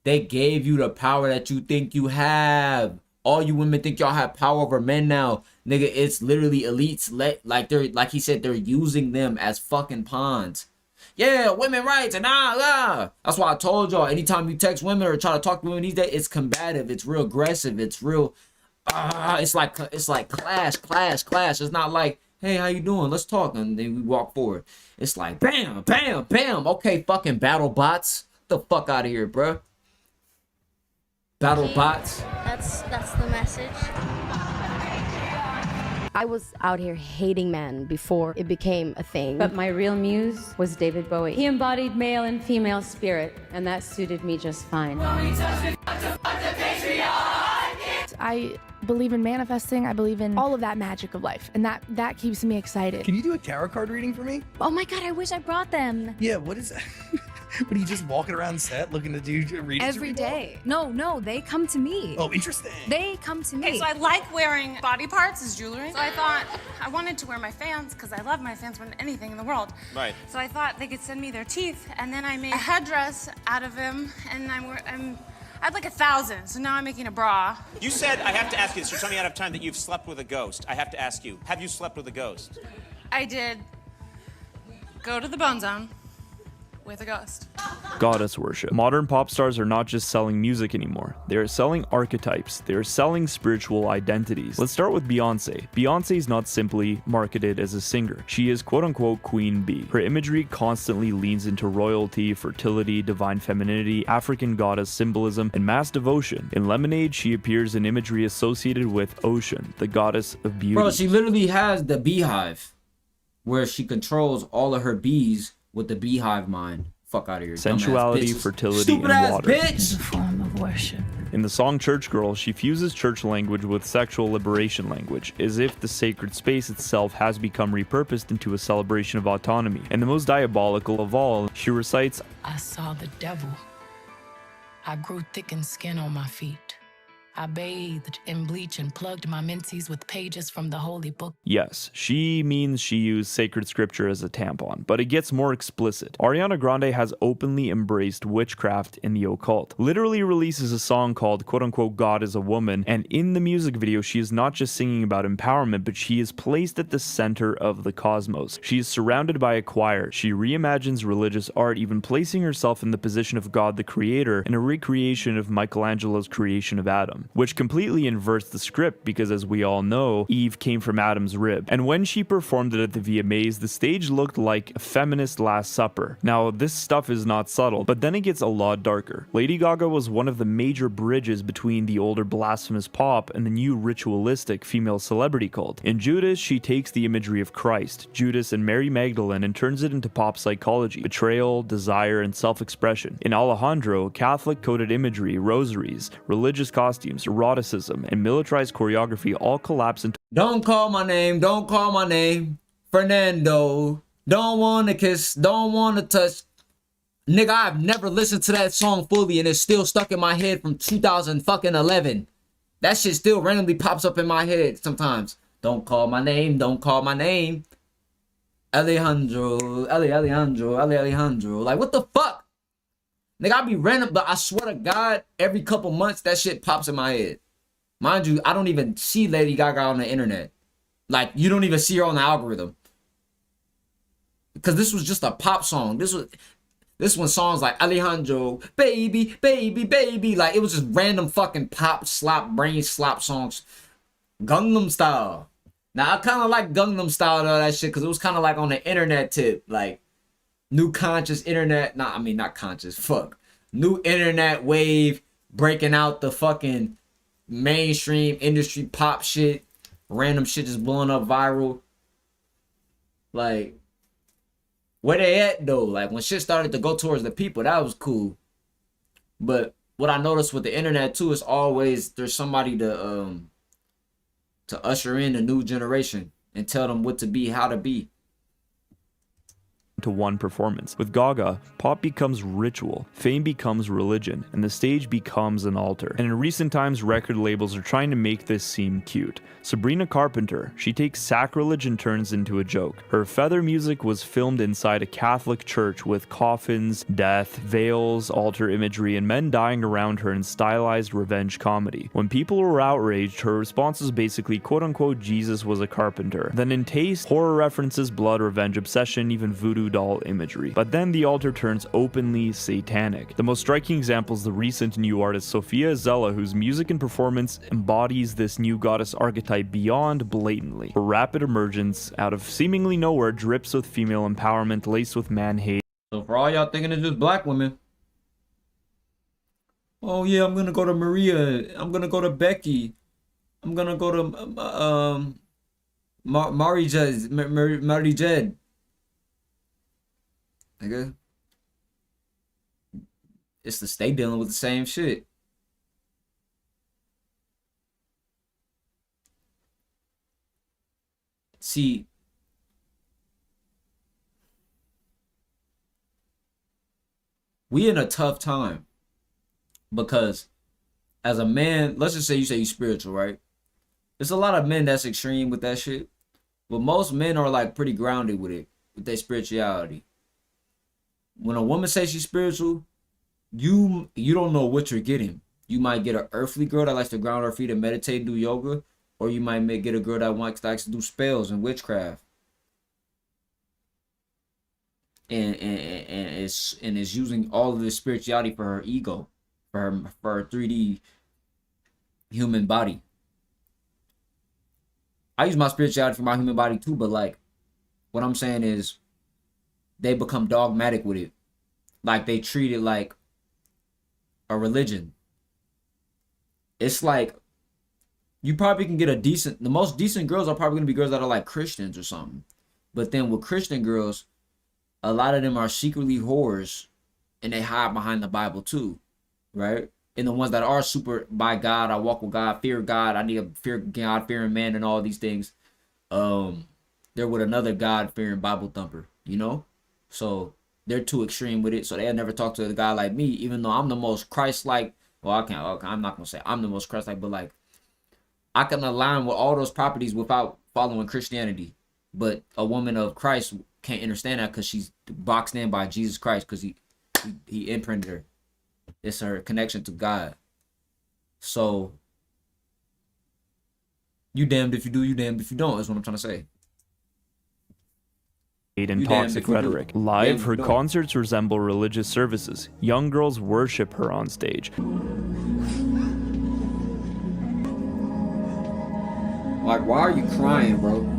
[SPEAKER 1] They gave you the power that you think you have. All you women think y'all have power over men now. Nigga, it's literally elites. Like he said, they're using them as fucking pawns. Yeah, women rights and That's why I told y'all, anytime you text women or try to talk to women these days, it's combative. It's real aggressive. It's real... it's like clash. It's not like, hey, how you doing? Let's talk, and then we walk forward. It's like bam, bam, bam. Okay, fucking battle bots. Get the fuck out of here, bro. Battle bots.
[SPEAKER 16] That's the message.
[SPEAKER 18] I was out here hating men before it became a thing.
[SPEAKER 19] But my real muse was David Bowie. He embodied male and female spirit, and that suited me just fine.
[SPEAKER 20] I believe in manifesting. I believe in all of that magic of life, and that keeps me excited.
[SPEAKER 21] Can you do a tarot card reading for me?
[SPEAKER 20] Oh my god, I wish I brought them.
[SPEAKER 21] Yeah, what is that? What are you just walking around set looking to do readings
[SPEAKER 20] every day? No, they come to me.
[SPEAKER 21] Oh, interesting.
[SPEAKER 20] They come to me.
[SPEAKER 14] Okay, so I like wearing body parts as jewelry. So I thought I wanted to wear my fans because I love my fans more than anything in the world.
[SPEAKER 21] Right.
[SPEAKER 14] So I thought they could send me their teeth, and then I made a headdress out of them, and I had like 1,000, so now I'm making a bra.
[SPEAKER 22] You said, I have to ask you this, you're running out of time, that you've slept with a ghost. I have to ask you, have you slept with a ghost?
[SPEAKER 14] I did go to the Bone Zone with a ghost.
[SPEAKER 12] Goddess worship. Modern pop stars are not just selling music anymore. They are selling archetypes. They are selling spiritual identities. Let's start with Beyonce. Beyonce is not simply marketed as a singer. She is quote-unquote Queen Bee. Her imagery constantly leans into royalty, fertility, divine femininity, African goddess symbolism, and mass devotion. In Lemonade, she appears in imagery associated with Ocean, the goddess of beauty.
[SPEAKER 1] Bro, she literally has the beehive, where she controls all of her bees with the beehive mind. Fuck out of here.
[SPEAKER 12] Sensuality, fertility,
[SPEAKER 1] Stupid
[SPEAKER 12] and
[SPEAKER 1] ass
[SPEAKER 12] water.
[SPEAKER 1] Bitch.
[SPEAKER 12] It's a form of worship. In the song Church Girl, she fuses church language with sexual liberation language, as if the sacred space itself has become repurposed into a celebration of autonomy. And the most diabolical of all, she recites,
[SPEAKER 23] I saw the devil. I grew thickened skin on my feet. I bathed in bleach and plugged my menses with pages from the holy book.
[SPEAKER 12] Yes, she means she used sacred scripture as a tampon, but it gets more explicit. Ariana Grande has openly embraced witchcraft in the occult, literally releases a song called quote-unquote God is a Woman, and in the music video she is not just singing about empowerment, but she is placed at the center of the cosmos. She is surrounded by a choir. She reimagines religious art, even placing herself in the position of God the Creator in a recreation of Michelangelo's creation of Adam. Adam, which completely inverts the script because, as we all know, Eve came from Adam's rib. And when she performed it at the VMAs, the stage looked like a feminist Last Supper. Now, this stuff is not subtle, but then it gets a lot darker. Lady Gaga was one of the major bridges between the older blasphemous pop and the new ritualistic female celebrity cult. In Judas, she takes the imagery of Christ, Judas, and Mary Magdalene and turns it into pop psychology, betrayal, desire, and self-expression. In Alejandro, Catholic-coded imagery, rosaries, religious costumes, eroticism, and militarized choreography all collapse into
[SPEAKER 1] Don't call my name, don't call my name, Fernando. Don't wanna kiss, don't wanna touch. Nigga, I've never listened to that song fully and it's still stuck in my head from 2011. That shit still randomly pops up in my head sometimes. Don't call my name, don't call my name. Alejandro. Like, what the fuck? Nigga, I be random, but I swear to God, every couple months, that shit pops in my head. Mind you, I don't even see Lady Gaga on the internet. Like, you don't even see her on the algorithm. Because this was just a pop song. This one songs like Alejandro, baby, baby, baby. Like, it was just random fucking pop, slap, brain slap songs. Gangnam Style. Now, I kind of like Gangnam Style and all that shit because it was kind of like on the internet tip. Like, new conscious internet. Nah, I mean, not conscious. Fuck. New internet wave breaking out the fucking mainstream industry pop shit. Random shit just blowing up viral. Like, where they at though? Like, when shit started to go towards the people, that was cool. But what I noticed with the internet too is always there's somebody to usher in a new generation and tell them what to be, how to be.
[SPEAKER 12] to one performance. With Gaga, pop becomes ritual, fame becomes religion, and the stage becomes an altar. And in recent times, record labels are trying to make this seem cute. Sabrina Carpenter, she takes sacrilege and turns into a joke. Her Feather music was filmed inside a Catholic church with coffins, death, veils, altar imagery, and men dying around her in stylized revenge comedy. When people were outraged, her response was basically quote-unquote Jesus was a carpenter. Then in taste, horror references, blood, revenge, obsession, even voodoo doll imagery. But then the altar turns openly satanic. The most striking example is the recent new artist Sofia Zella, whose music and performance embodies this new goddess archetype beyond blatantly. Her rapid emergence out of seemingly nowhere drips with female empowerment laced with man hate.
[SPEAKER 1] So for all y'all thinking it's just black women, oh yeah, I'm gonna go to Maria, I'm gonna go to Becky, I'm gonna go to Mary Jed. Nigga, it's the state dealing with the same shit. See, we in a tough time because as a man, let's just say you spiritual, right? There's a lot of men that's extreme with that shit, but most men are like pretty grounded with it, with their spirituality. When a woman says she's spiritual, you don't know what you're getting. You might get an earthly girl that likes to ground her feet and meditate and do yoga, or you might get a girl that likes to do spells and witchcraft. And is using all of this spirituality for her ego, for her 3D human body. I use my spirituality for my human body too, but like, what I'm saying is, they become dogmatic with it. Like, they treat it like a religion. It's like, you probably can get the most decent girls are probably going to be girls that are like Christians or something. But then with Christian girls, a lot of them are secretly whores and they hide behind the Bible too, right? And the ones that are super by God, I walk with God, fear God, I need to fear God, fearing man and all these things. They're with another God-fearing Bible thumper, you know? So they're too extreme with it. So they'll never talk to a guy like me, even though I'm the most Christ-like. Well, I'm not going to say I'm the most Christ-like, but like, I can align with all those properties without following Christianity. But a woman of Christ can't understand that because she's boxed in by Jesus Christ because he imprinted her. It's her connection to God. So you damned if you do, you damned if you don't, is what I'm trying to say.
[SPEAKER 12] And toxic rhetoric. Live, her concerts resemble religious services. Young girls worship her on stage.
[SPEAKER 1] Like, why are you crying, bro?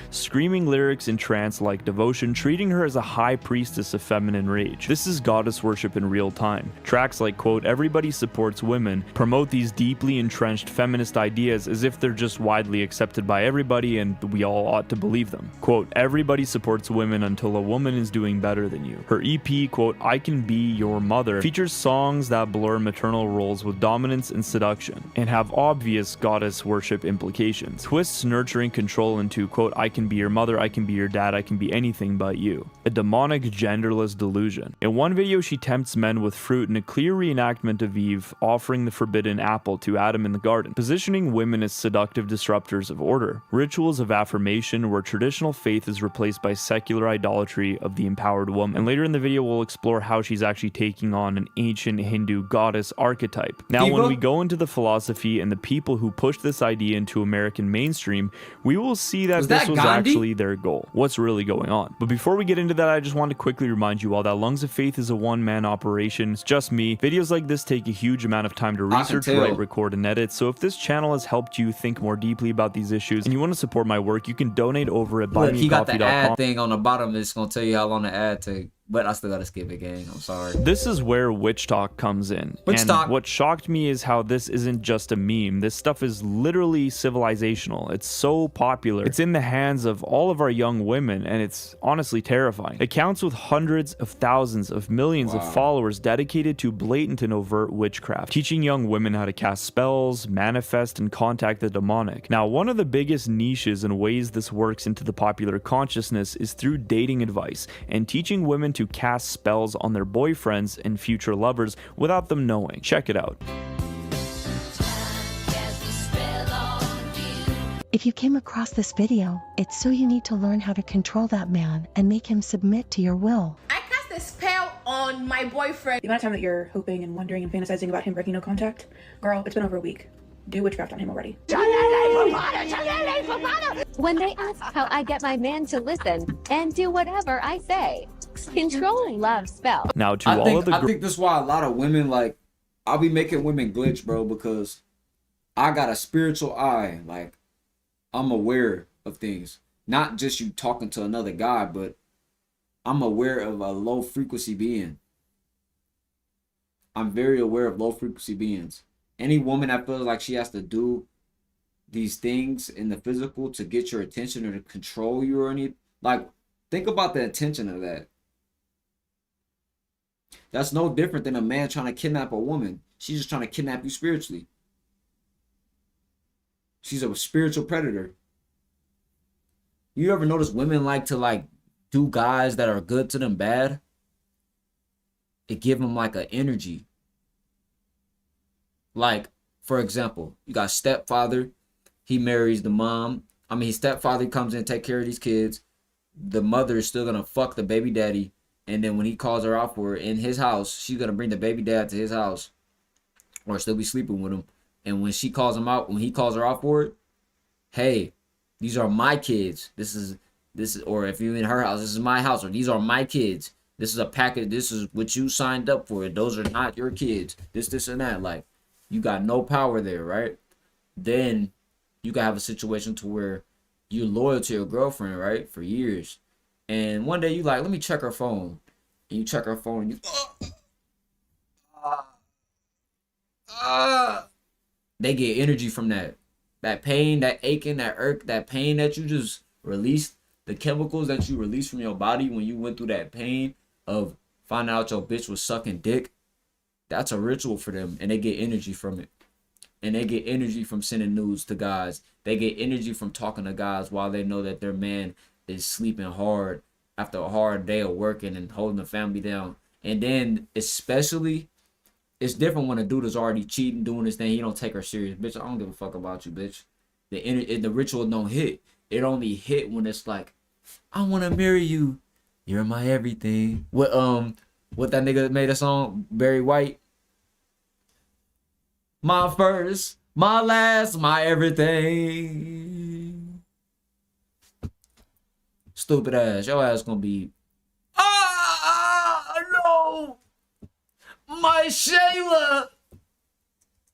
[SPEAKER 12] Screaming lyrics in trance-like devotion, treating her as a high priestess of feminine rage. This is goddess worship in real time. Tracks like, quote, "Everybody supports women," promote these deeply entrenched feminist ideas as if they're just widely accepted by everybody and we all ought to believe them. Quote, "Everybody supports women until a woman is doing better than you." Her EP, quote, "I Can Be Your Mother," features songs that blur maternal roles with dominance and seduction, and have obvious goddess worship implications. Twists nurturing control into, quote, "I can be your mother, I can be your dad, I can be anything but you." A demonic, genderless delusion. In one video, she tempts men with fruit in a clear reenactment of Eve offering the forbidden apple to Adam in the garden, positioning women as seductive disruptors of order. Rituals of affirmation where traditional faith is replaced by secular idolatry of the empowered woman. And later in the video, we'll explore how she's actually taking on an ancient Hindu goddess archetype. Now, when we go into the philosophy and the people who pushed this idea into American mainstream, we will see that this was actually their goal. What's really going on? But before we get into that, I just want to quickly remind you all that Lungs of Faith is a one-man operation. It's just me. Videos like this take a huge amount of time to research, write, record, and edit. So if this channel has helped you think more deeply about these issues and you want to support my work, you can donate over at buymeacoffee.com.
[SPEAKER 1] He got the ad thing on the bottom. It's gonna tell you how long the ad take. But I still gotta skip it, gang. I'm sorry.
[SPEAKER 12] This is where witch talk comes in. What shocked me is how this isn't just a meme. This stuff is literally civilizational. It's so popular. It's in the hands of all of our young women, and it's honestly terrifying. Accounts with hundreds of thousands of millions of followers dedicated to blatant and overt witchcraft, teaching young women how to cast spells, manifest, and contact the demonic. Now, one of the biggest niches and ways this works into the popular consciousness is through dating advice and teaching women to cast spells on their boyfriends and future lovers without them knowing. Check it out.
[SPEAKER 4] If you came across this video, it's so you need to learn how to control that man and make him submit to your will.
[SPEAKER 8] I cast a spell on my boyfriend.
[SPEAKER 9] The amount of time that you're hoping and wondering and fantasizing about him breaking no contact, girl, it's been over a week. Do witchcraft on him already.
[SPEAKER 18] When they ask how I get my man to listen and do whatever I say, control love spell.
[SPEAKER 12] Now to
[SPEAKER 1] I think this is why a lot of women, like, I'll be making women glitch, bro, because I got a spiritual eye. Like, I'm aware of things. Not just you talking to another guy, but I'm aware of a low frequency being. I'm very aware of low frequency beings. Any woman that feels like she has to do these things in the physical to get your attention or to control you or anything, like, think about the intention of that. That's no different than a man trying to kidnap a woman. She's just trying to kidnap you spiritually. She's a spiritual predator. You ever notice women like to, like, do guys that are good to them bad? It give them like an energy. Like, for example, you got stepfather. He marries the mom. I mean, his stepfather comes in and take care of these kids. The mother is still going to fuck the baby daddy. And then when he calls her out for it in his house, she's going to bring the baby dad to his house. Or still be sleeping with him. And when she calls him out, when he calls her out for it, hey, these are my kids. This is, or if you're in her house, this is my house. Or these are my kids. This is a package. This is what you signed up for. Those are not your kids. This, and that. Like, you got no power there, right? Then you can have a situation to where you're loyal to your girlfriend, right? For years. And one day you like, let me check her phone. And you check her phone and you... They get energy from that. That pain, that aching, that irk, that pain that you just released. The chemicals that you released from your body when you went through that pain of finding out your bitch was sucking dick. That's a ritual for them, and they get energy from it. And they get energy from sending nudes to guys. They get energy from talking to guys while they know that their man is sleeping hard after a hard day of working and holding the family down. And then, especially, it's different when a dude is already cheating, doing this thing. He don't take her serious. Bitch, I don't give a fuck about you, bitch. The ritual don't hit. It only hit when it's like, I want to marry you. You're my everything. What that nigga made a song, Barry White. My first, my last, my everything. Stupid ass. Your ass gonna be, no. My Shayla.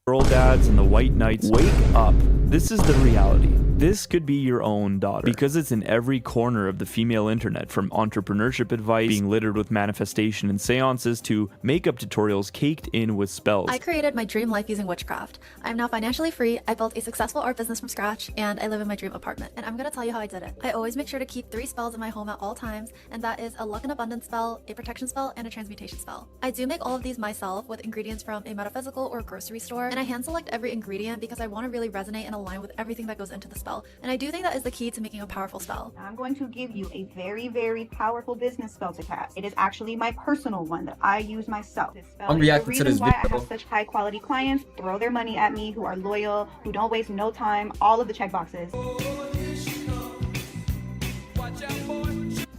[SPEAKER 12] girl dads and the white knights, wake up. This is the reality. This could be your own daughter, because it's in every corner of the female internet, from entrepreneurship advice being littered with manifestation and seances to makeup tutorials caked in with spells.
[SPEAKER 6] I created my dream life using witchcraft. I'm now financially free, I built a successful art business from scratch, and I live in my dream apartment. And I'm gonna tell you how I did it. I always make sure to keep 3 spells in my home at all times, and that is a luck and abundance spell, a protection spell, and a transmutation spell. I do make all of these myself with ingredients from a metaphysical or grocery store, and I hand select every ingredient because I want to really resonate and align with everything that goes into the spell. And I do think that is the key to making a powerful spell.
[SPEAKER 7] I'm going to give you a very, very powerful business spell to cast. It is actually my personal one that I use myself. This spell
[SPEAKER 1] I'm reacting
[SPEAKER 7] is
[SPEAKER 1] to
[SPEAKER 7] the
[SPEAKER 1] this
[SPEAKER 7] reason why
[SPEAKER 1] video.
[SPEAKER 7] I have such high quality clients, throw their money at me, who are loyal, who don't waste no time, all of the check boxes.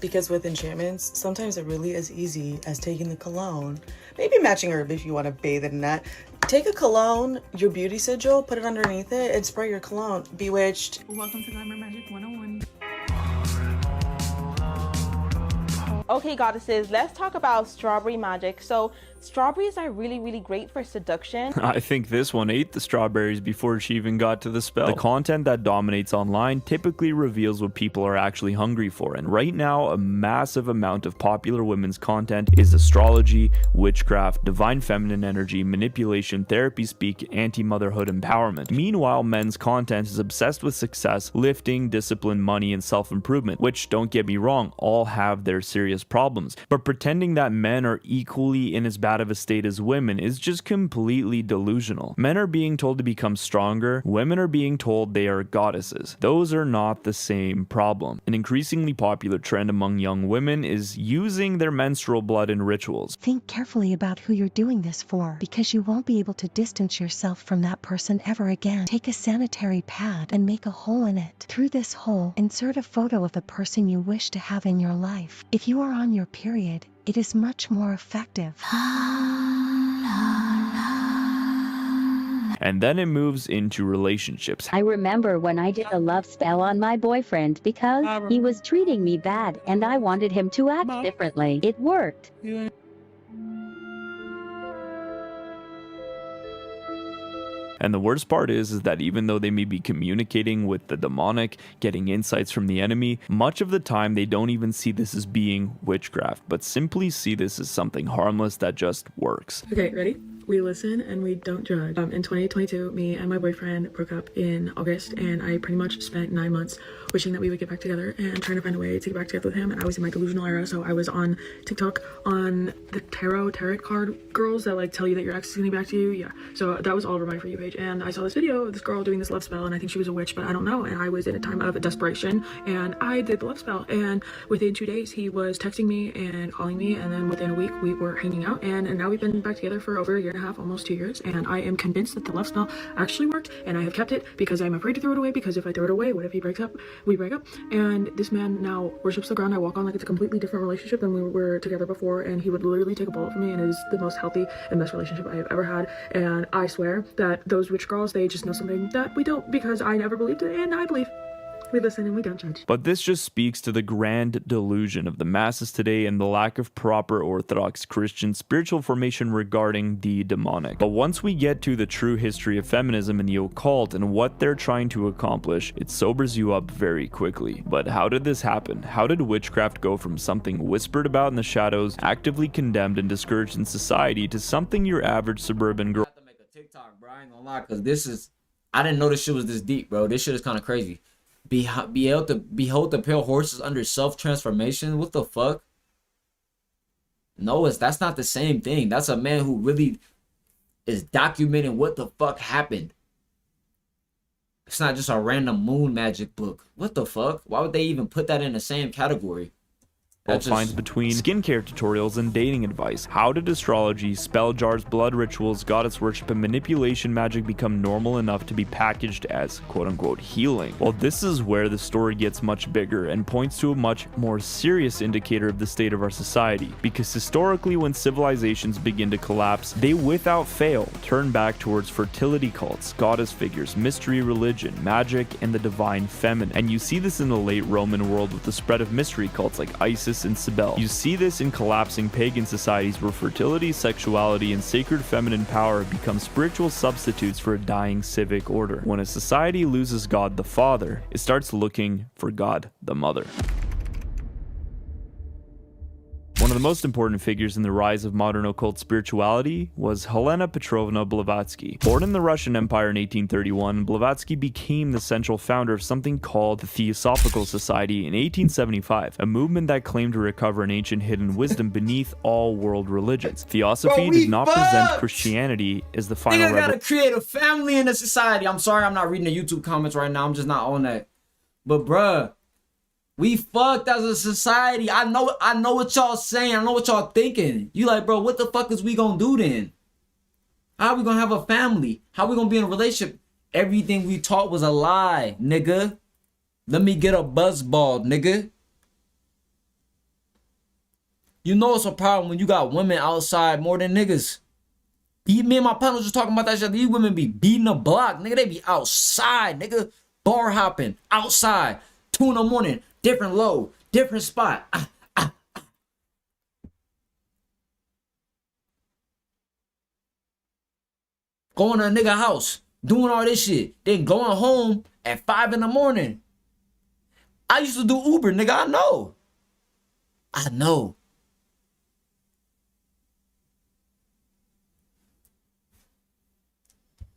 [SPEAKER 10] Because with enchantments, sometimes it really is easy as taking the cologne, maybe matching herb if you want to bathe in that. Take a cologne, your beauty sigil, put it underneath it, and spray your cologne. Bewitched.
[SPEAKER 9] Welcome to Glamour Magic 101.
[SPEAKER 24] Okay, goddesses, let's talk about strawberry magic. So strawberries are really, really great for seduction.
[SPEAKER 12] I think this one ate the strawberries before she even got to the spell. The content that dominates online typically reveals what people are actually hungry for, and right now a massive amount of popular women's content is astrology, witchcraft, divine feminine energy, manipulation, therapy speak, anti-motherhood empowerment. Meanwhile, men's content is obsessed with success, lifting, discipline, money, and self-improvement, which, don't get me wrong, all have their serious problems, but pretending that men are equally in as bad of a state as women is just completely delusional. Men are being told to become stronger, women are being told they are goddesses. Those are not the same problem. An increasingly popular trend among young women is using their menstrual blood in rituals.
[SPEAKER 4] Think carefully about who you're doing this for, because you won't be able to distance yourself from that person ever again. Take a sanitary pad and make a hole in it. Through this hole, insert a photo of the person you wish to have in your life. If you are on your period, it is much more effective.
[SPEAKER 12] And then it moves into relationships.
[SPEAKER 18] I remember when I did a love spell on my boyfriend because he was treating me bad and I wanted him to act differently. It worked.
[SPEAKER 12] And the worst part is that even though they may be communicating with the demonic, getting insights from the enemy, much of the time they don't even see this as being witchcraft, but simply see this as something harmless that just works.
[SPEAKER 9] Okay, ready? We listen and we don't judge. In 2022, me and my boyfriend broke up in August, and I pretty much spent 9 months wishing that we would get back together and trying to find a way to get back together with him. And I was in my delusional era, so I was on TikTok on the tarot card girls that like tell you that your ex is getting back to you. Yeah, so that was all over my For You page, and I saw this video of this girl doing this love spell, and I think she was a witch, but I don't know. And I was in a time of desperation, and I did the love spell, and within 2 days he was texting me and calling me, and then within a week we were hanging out, and now we've been back together for over a year and a half, almost 2 years, and I am convinced that the love spell actually worked, and I have kept it because I'm afraid to throw it away, because if I throw it away, what if he breaks up? We break up, and this man now worships the ground I walk on like it's a completely different relationship than we were together before, and he would literally take a bullet for me, and it is the most healthy and best relationship I have ever had. And I swear that those witch girls, they just know something that we don't, because I never believed it, and I believe. We listen and we don't judge.
[SPEAKER 12] But this just speaks to the grand delusion of the masses today and the lack of proper Orthodox Christian spiritual formation regarding the demonic. But once we get to the true history of feminism and the occult and what they're trying to accomplish, it sobers you up very quickly. But how did this happen? How did witchcraft go from something whispered about in the shadows, actively condemned and discouraged in society, to something your average suburban girl...
[SPEAKER 1] I have to make a TikTok, bro. I ain't gonna lie, because this is... I didn't know this shit was this deep, bro. This shit is kind of crazy. Be able to behold the pale horses under self-transformation? What the fuck? No, that's not the same thing. That's a man who really is documenting what the fuck happened. It's not just a random moon magic book. What the fuck? Why would they even put that in the same category?
[SPEAKER 12] finds between skincare tutorials and dating advice. How did astrology, spell jars, blood rituals, goddess worship, and manipulation magic become normal enough to be packaged as quote-unquote healing? Well, this is where the story gets much bigger and points to a much more serious indicator of the state of our society, because historically when civilizations begin to collapse, they without fail turn back towards fertility cults, goddess figures, mystery religion, magic, and the divine feminine. And you see this in the late Roman world with the spread of mystery cults like Isis, Isis and Cybele. You see this in collapsing pagan societies where fertility, sexuality, and sacred feminine power become spiritual substitutes for a dying civic order. When a society loses God the Father, it starts looking for God the Mother. One of the most important figures in the rise of modern occult spirituality was Helena Petrovna Blavatsky. Born in the Russian Empire in 1831, Blavatsky became the central founder of something called the Theosophical Society in 1875, a movement that claimed to recover an ancient hidden wisdom beneath all world religions. Theosophy did not present Christianity as the final
[SPEAKER 1] revelation. Gotta create a family in a society. I'm sorry I'm not reading the YouTube comments right now. I'm just not on that. But bruh, we fucked as a society. I know what y'all saying. I know what y'all thinking. You like, bro, what the fuck is we gonna do then? How we gonna have a family? How we gonna be in a relationship? Everything we taught was a lie, nigga. Let me get a buzzball, nigga. You know it's a problem when you got women outside more than niggas. Me and my partners was talking about that shit. These women be beating the block, nigga. They be outside, nigga. Bar hopping, outside. 2 in the morning. Different low, different spot. Going to a nigga house, doing all this shit, then going home at 5 in the morning. I used to do Uber, nigga. I know.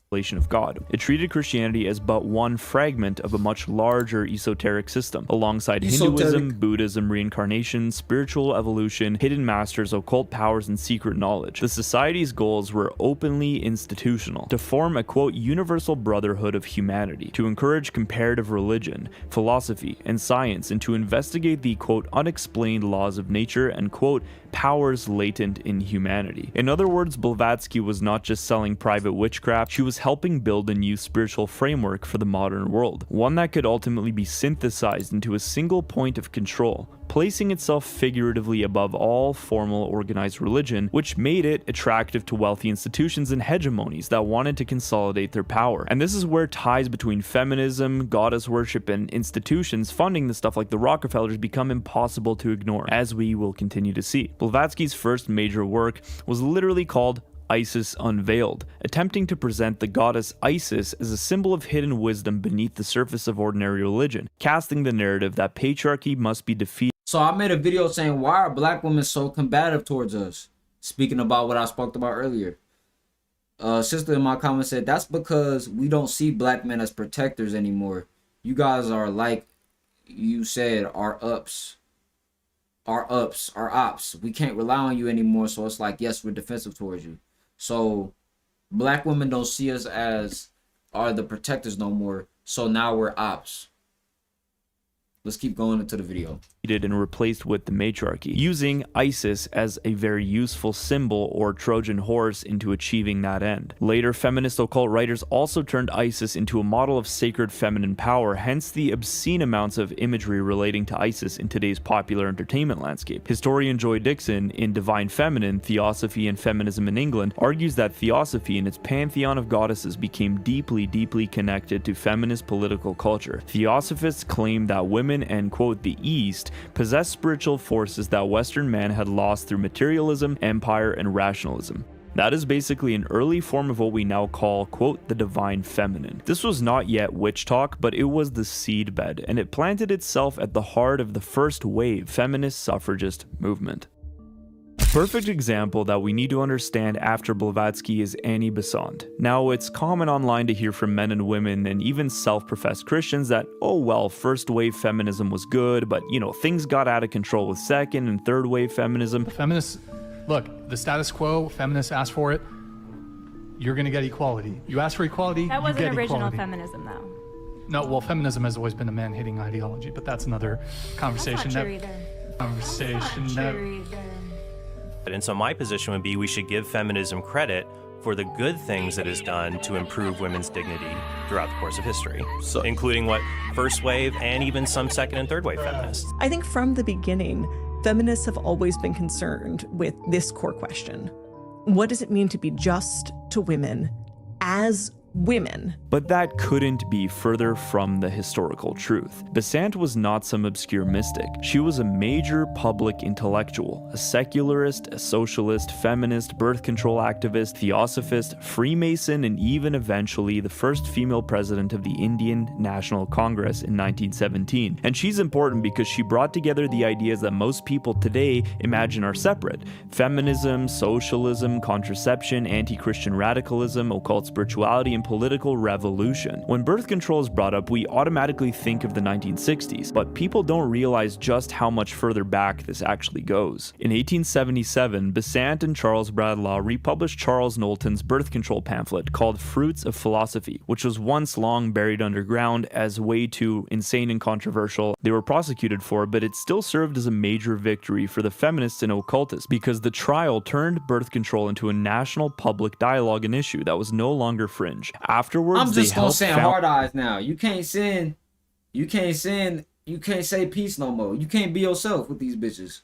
[SPEAKER 12] Of God. It treated Christianity as but one fragment of a much larger esoteric system, alongside Hinduism, Buddhism, reincarnation, spiritual evolution, hidden masters, occult powers, and secret knowledge. The society's goals were openly institutional, to form a quote universal brotherhood of humanity, to encourage comparative religion, philosophy, and science, and to investigate the quote unexplained laws of nature and quote powers latent in humanity. In other words, Blavatsky was not just selling private witchcraft, she was helping build a new spiritual framework for the modern world, one that could ultimately be synthesized into a single point of control, placing itself figuratively above all formal organized religion, which made it attractive to wealthy institutions and hegemonies that wanted to consolidate their power. And this is where ties between feminism, goddess worship, and institutions funding the stuff like the Rockefellers become impossible to ignore, as we will continue to see. Blavatsky's first major work was literally called Isis Unveiled, attempting to present the goddess Isis as a symbol of hidden wisdom beneath the surface of ordinary religion, casting the narrative that patriarchy must be defeated.
[SPEAKER 1] So I made a video saying, why are black women so combative towards us? Speaking about what I spoke about earlier. Sister in my comment said, that's because we don't see black men as protectors anymore. You guys are, like you said, our ops. We can't rely on you anymore. So it's like, yes, we're defensive towards you. So black women don't see us as are the protectors no more. So now we're ops. Let's keep going into the video.
[SPEAKER 12] And replaced with the matriarchy, using Isis as a very useful symbol or Trojan horse into achieving that end. Later, feminist occult writers also turned Isis into a model of sacred feminine power, hence the obscene amounts of imagery relating to Isis in today's popular entertainment landscape. Historian Joy Dixon, in Divine Feminine, Theosophy and Feminism in England, argues that Theosophy and its pantheon of goddesses became deeply connected to feminist political culture. Theosophists claim that women and, quote, the East possessed spiritual forces that Western man had lost through materialism, empire, and rationalism. That is basically an early form of what we now call, quote, the divine feminine. This was not yet witch talk, but it was the seedbed, and it planted itself at the heart of the first wave feminist suffragist movement. A perfect example that we need to understand after Blavatsky is Annie Besant. Now, it's common online to hear from men and women and even self-professed Christians that, oh well, first wave feminism was good, but you know, things got out of control with second and third wave feminism.
[SPEAKER 2] Feminists, look, the status quo, feminists ask for it, you're gonna get equality. You ask for equality,
[SPEAKER 5] that wasn't
[SPEAKER 2] you get
[SPEAKER 5] original
[SPEAKER 2] equality.
[SPEAKER 5] feminism though.
[SPEAKER 2] No, well, feminism has always been a man-hating ideology, but that's another conversation.
[SPEAKER 5] That's not true either.
[SPEAKER 11] And so my position would be we should give feminism credit for the good things that is done to improve women's dignity throughout the course of history, including what first wave and even some second and third wave feminists.
[SPEAKER 13] I think from the beginning, feminists have always been concerned with this core question. What does it mean to be just to women as women.
[SPEAKER 12] But that couldn't be further from the historical truth. Besant was not some obscure mystic. She was a major public intellectual, a secularist, a socialist, feminist, birth control activist, theosophist, Freemason, and even eventually the first female president of the Indian National Congress in 1917. And she's important because she brought together the ideas that most people today imagine are separate: feminism, socialism, contraception, anti-Christian radicalism, occult spirituality, and political revolution. When birth control is brought up, we automatically think of the 1960s, but people don't realize just how much further back this actually goes. In 1877, Besant and Charles Bradlaugh republished Charles Knowlton's birth control pamphlet called Fruits of Philosophy, which was once long buried underground as way too insane and controversial. They were prosecuted for it, but it still served as a major victory for the feminists and occultists because the trial turned birth control into a national public dialogue and issue that was no longer fringe. Afterwards,
[SPEAKER 1] I'm just gonna send hard eyes now. You can't say peace no more. You can't be yourself with these bitches.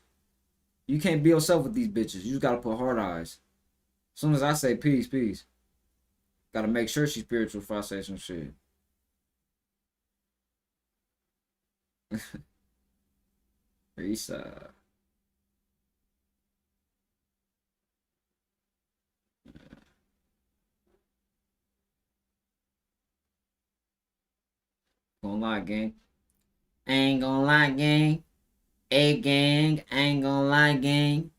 [SPEAKER 1] You can't be yourself with these bitches. You just gotta put hard eyes. As soon as I say peace, peace. Gotta make sure she's spiritual before I say some shit. Risa. Gonna lie, gang. Ain't gonna lie, gang. A gang. Ain't gonna lie, gang.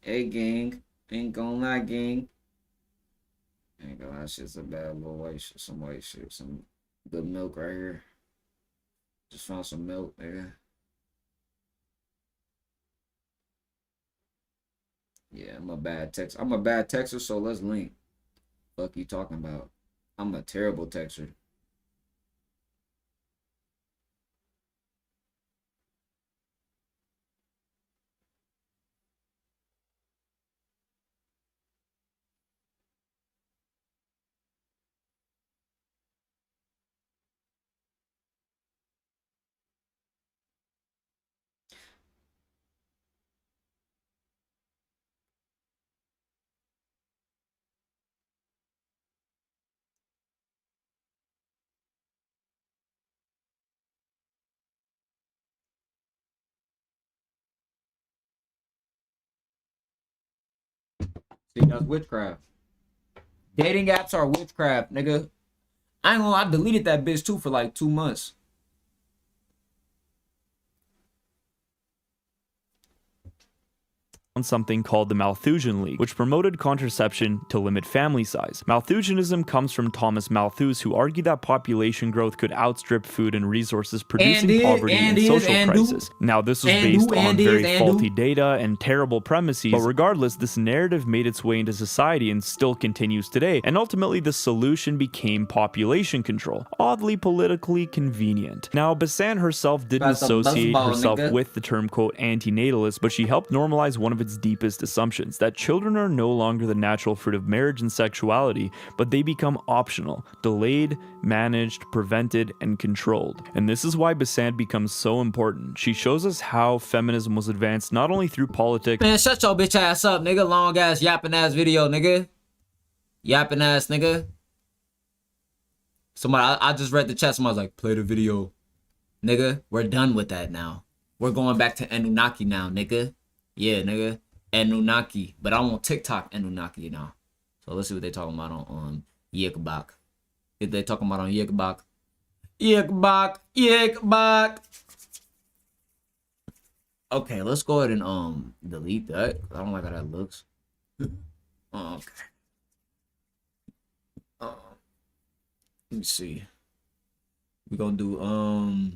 [SPEAKER 1] A gang. Ain't gonna lie, gang. Ain't gonna lie, shit's a bad little white shit. Some white shit. Some good milk right here. Just found some milk, nigga. Yeah, I'm a bad texter, so let's link. Fuck you talking about? I'm a terrible texter. See, that's witchcraft. Dating apps are witchcraft, nigga. I ain't gonna lie, I deleted that bitch too for like 2 months.
[SPEAKER 12] Something called the Malthusian League, which promoted contraception to limit family size. Malthusianism comes from Thomas Malthus, who argued that population growth could outstrip food and resources, producing poverty and social crisis. Now, this was based on very faulty data and terrible premises, but regardless, this narrative made its way into society and still continues today, and ultimately the solution became population control. Oddly politically convenient. Now, Besant herself didn't associate herself with the term, quote, antinatalist, but she helped normalize one of its deepest assumptions, that children are no longer the natural fruit of marriage and sexuality, but they become optional, delayed, managed, prevented, and controlled. And this is why Besant becomes so important. She shows us how feminism was advanced not only through politics—
[SPEAKER 1] Man, shut your bitch ass up, nigga. Long ass yapping ass video, nigga. Yapping ass, nigga. Somebody, I just read the chat. Somebody's like, play the video. Nigga, we're done with that now. We're going back to Annunaki now, nigga. Yeah, nigga. Annunaki. But I'm on TikTok Annunaki now. So let's see what they talking about on Yikbak. If they talking about on Yikbak. Yikbak. Okay, let's go ahead and delete that. I don't like how that looks. Okay. Let me see. We're gonna do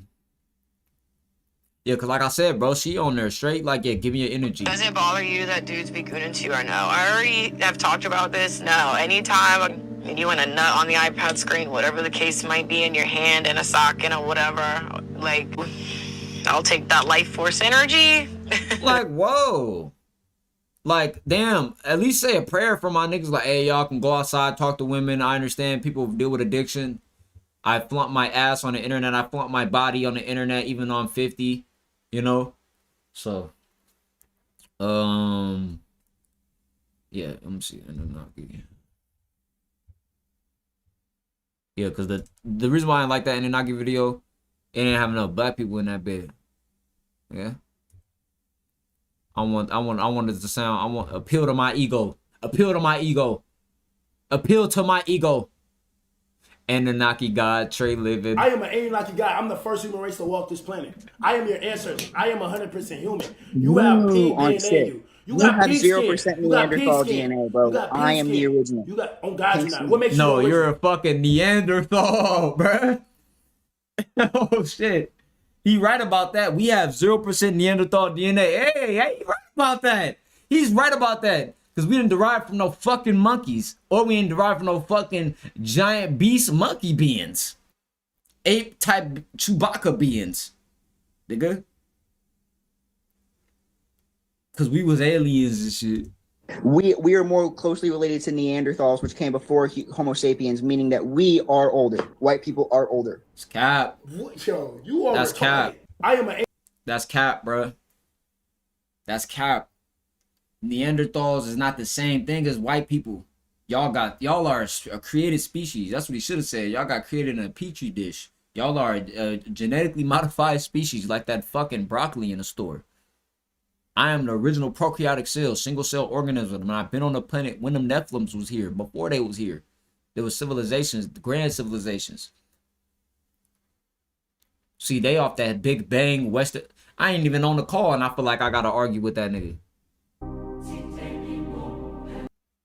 [SPEAKER 1] yeah, cause like I said, bro, she on there straight like, yeah, give me your energy.
[SPEAKER 3] Does it bother you that dudes be gooning to you or no? I already have talked about this. No, anytime you want a nut on the iPad screen, whatever the case might be, in your hand, in a sock, in a whatever, like, I'll take that life force energy.
[SPEAKER 1] Like, whoa. Like, damn, at least say a prayer for my niggas. Like, hey, y'all can go outside, talk to women. I understand people deal with addiction. I flaunt my ass on the internet. I flaunt my body on the internet, even though I'm 50. You know? So, Yeah, let me see. Annunaki. Yeah, because the reason why I like that Annunaki video, it didn't have enough black people in that bed. Yeah. I wanted to sound, appeal to my ego. Appeal to my ego. Appeal to my ego. Annunaki God, Trey Living.
[SPEAKER 5] I am an Annunaki God. I'm the first human race to walk this planet. I am your ancestor. I am 100% human. You have pig DNA in you. You got
[SPEAKER 15] have
[SPEAKER 5] pig
[SPEAKER 15] 0%
[SPEAKER 5] skin. You got pig
[SPEAKER 15] Neanderthal
[SPEAKER 5] skin.
[SPEAKER 15] DNA, bro.
[SPEAKER 5] You got pig
[SPEAKER 15] I am
[SPEAKER 5] skin.
[SPEAKER 15] the original.
[SPEAKER 5] You got, on God, you're not. What makes you
[SPEAKER 1] No,
[SPEAKER 5] original?
[SPEAKER 1] you're a fucking Neanderthal, bruh. Oh, shit. He right about that. We have 0% Neanderthal DNA. Hey, he right about that. He's right about that. Because we didn't derive from no fucking monkeys. Or we didn't derive from no fucking giant beast monkey beings. Ape type Chewbacca beings. Nigga. Because we was aliens and shit.
[SPEAKER 15] We are more closely related to Neanderthals, which came before Homo sapiens, meaning that we are older. White people are older.
[SPEAKER 1] It's cap.
[SPEAKER 5] What, yo, you are
[SPEAKER 1] That's
[SPEAKER 5] retarded.
[SPEAKER 1] cap.
[SPEAKER 5] I am an.
[SPEAKER 1] That's cap, bruh. That's cap. Neanderthals is not the same thing as white people. Y'all are a created species. That's what he should have said. Y'all got created in a petri dish. Y'all are a genetically modified species like that fucking broccoli in the store. I am the original prokaryotic cell, single cell organism, and I've been on the planet when them Nephilims was here, before they was here. There was civilizations, grand civilizations. See, they off that Big Bang Western. I ain't even on the call, and I feel like I gotta argue with that nigga.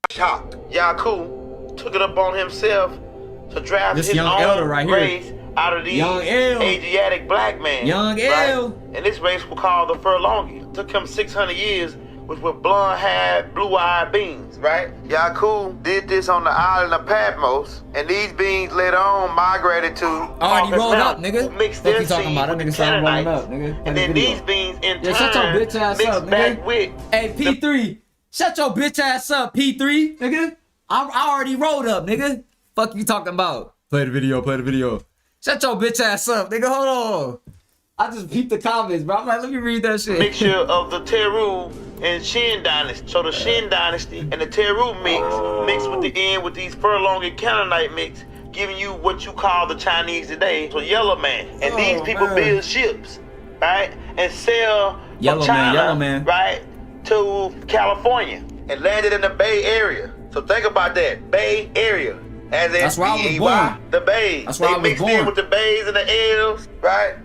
[SPEAKER 16] Shocked. Yaku took it up on himself to draft
[SPEAKER 1] This
[SPEAKER 16] his
[SPEAKER 1] young
[SPEAKER 16] own
[SPEAKER 1] elder right
[SPEAKER 16] race
[SPEAKER 1] here.
[SPEAKER 16] out of these
[SPEAKER 1] Young L.
[SPEAKER 16] Asiatic black men.
[SPEAKER 1] Young L.
[SPEAKER 16] And this race was called the Furlongi. It took him 600 years, which were blonde-haired, blue-eyed beings, right? Yaku did this on the island of Patmos, and these beings later on migrated to
[SPEAKER 1] Already rolled up, nigga.
[SPEAKER 16] Mixed
[SPEAKER 1] What
[SPEAKER 16] their
[SPEAKER 1] you talking
[SPEAKER 16] seed
[SPEAKER 1] about? That
[SPEAKER 16] with
[SPEAKER 1] nigga
[SPEAKER 16] the
[SPEAKER 1] started rolling
[SPEAKER 16] Canaanites,
[SPEAKER 1] up, nigga.
[SPEAKER 16] and then these beings in
[SPEAKER 1] Yeah, shut your
[SPEAKER 16] turn
[SPEAKER 1] bitch ass
[SPEAKER 16] mixed
[SPEAKER 1] up,
[SPEAKER 16] back
[SPEAKER 1] nigga.
[SPEAKER 16] with
[SPEAKER 1] Hey, P3. Shut your bitch ass up, P3, nigga. I already rolled up, nigga. Fuck you talking about? Play the video, play the video. Shut your bitch ass up, nigga. Hold on. I just peeped the comments, bro. I'm like, let me read that shit.
[SPEAKER 16] mixture of the Teru and Shin dynasty. So the Shin dynasty and the Teru mixed with the end with these Furlongi Canaanite mix, giving you what you call the Chinese today. So yellow man. And these people build ships, right? And sell
[SPEAKER 1] Yellow
[SPEAKER 16] from China,
[SPEAKER 1] yellow man.
[SPEAKER 16] right, to California and landed in the Bay Area. So think about that, Bay Area. As in
[SPEAKER 1] That's where I was
[SPEAKER 16] B-A-Y,
[SPEAKER 1] born.
[SPEAKER 16] the Bays.
[SPEAKER 1] That's where I
[SPEAKER 16] They
[SPEAKER 1] was
[SPEAKER 16] mixed in
[SPEAKER 1] born.
[SPEAKER 16] with the Bays and the L's, right?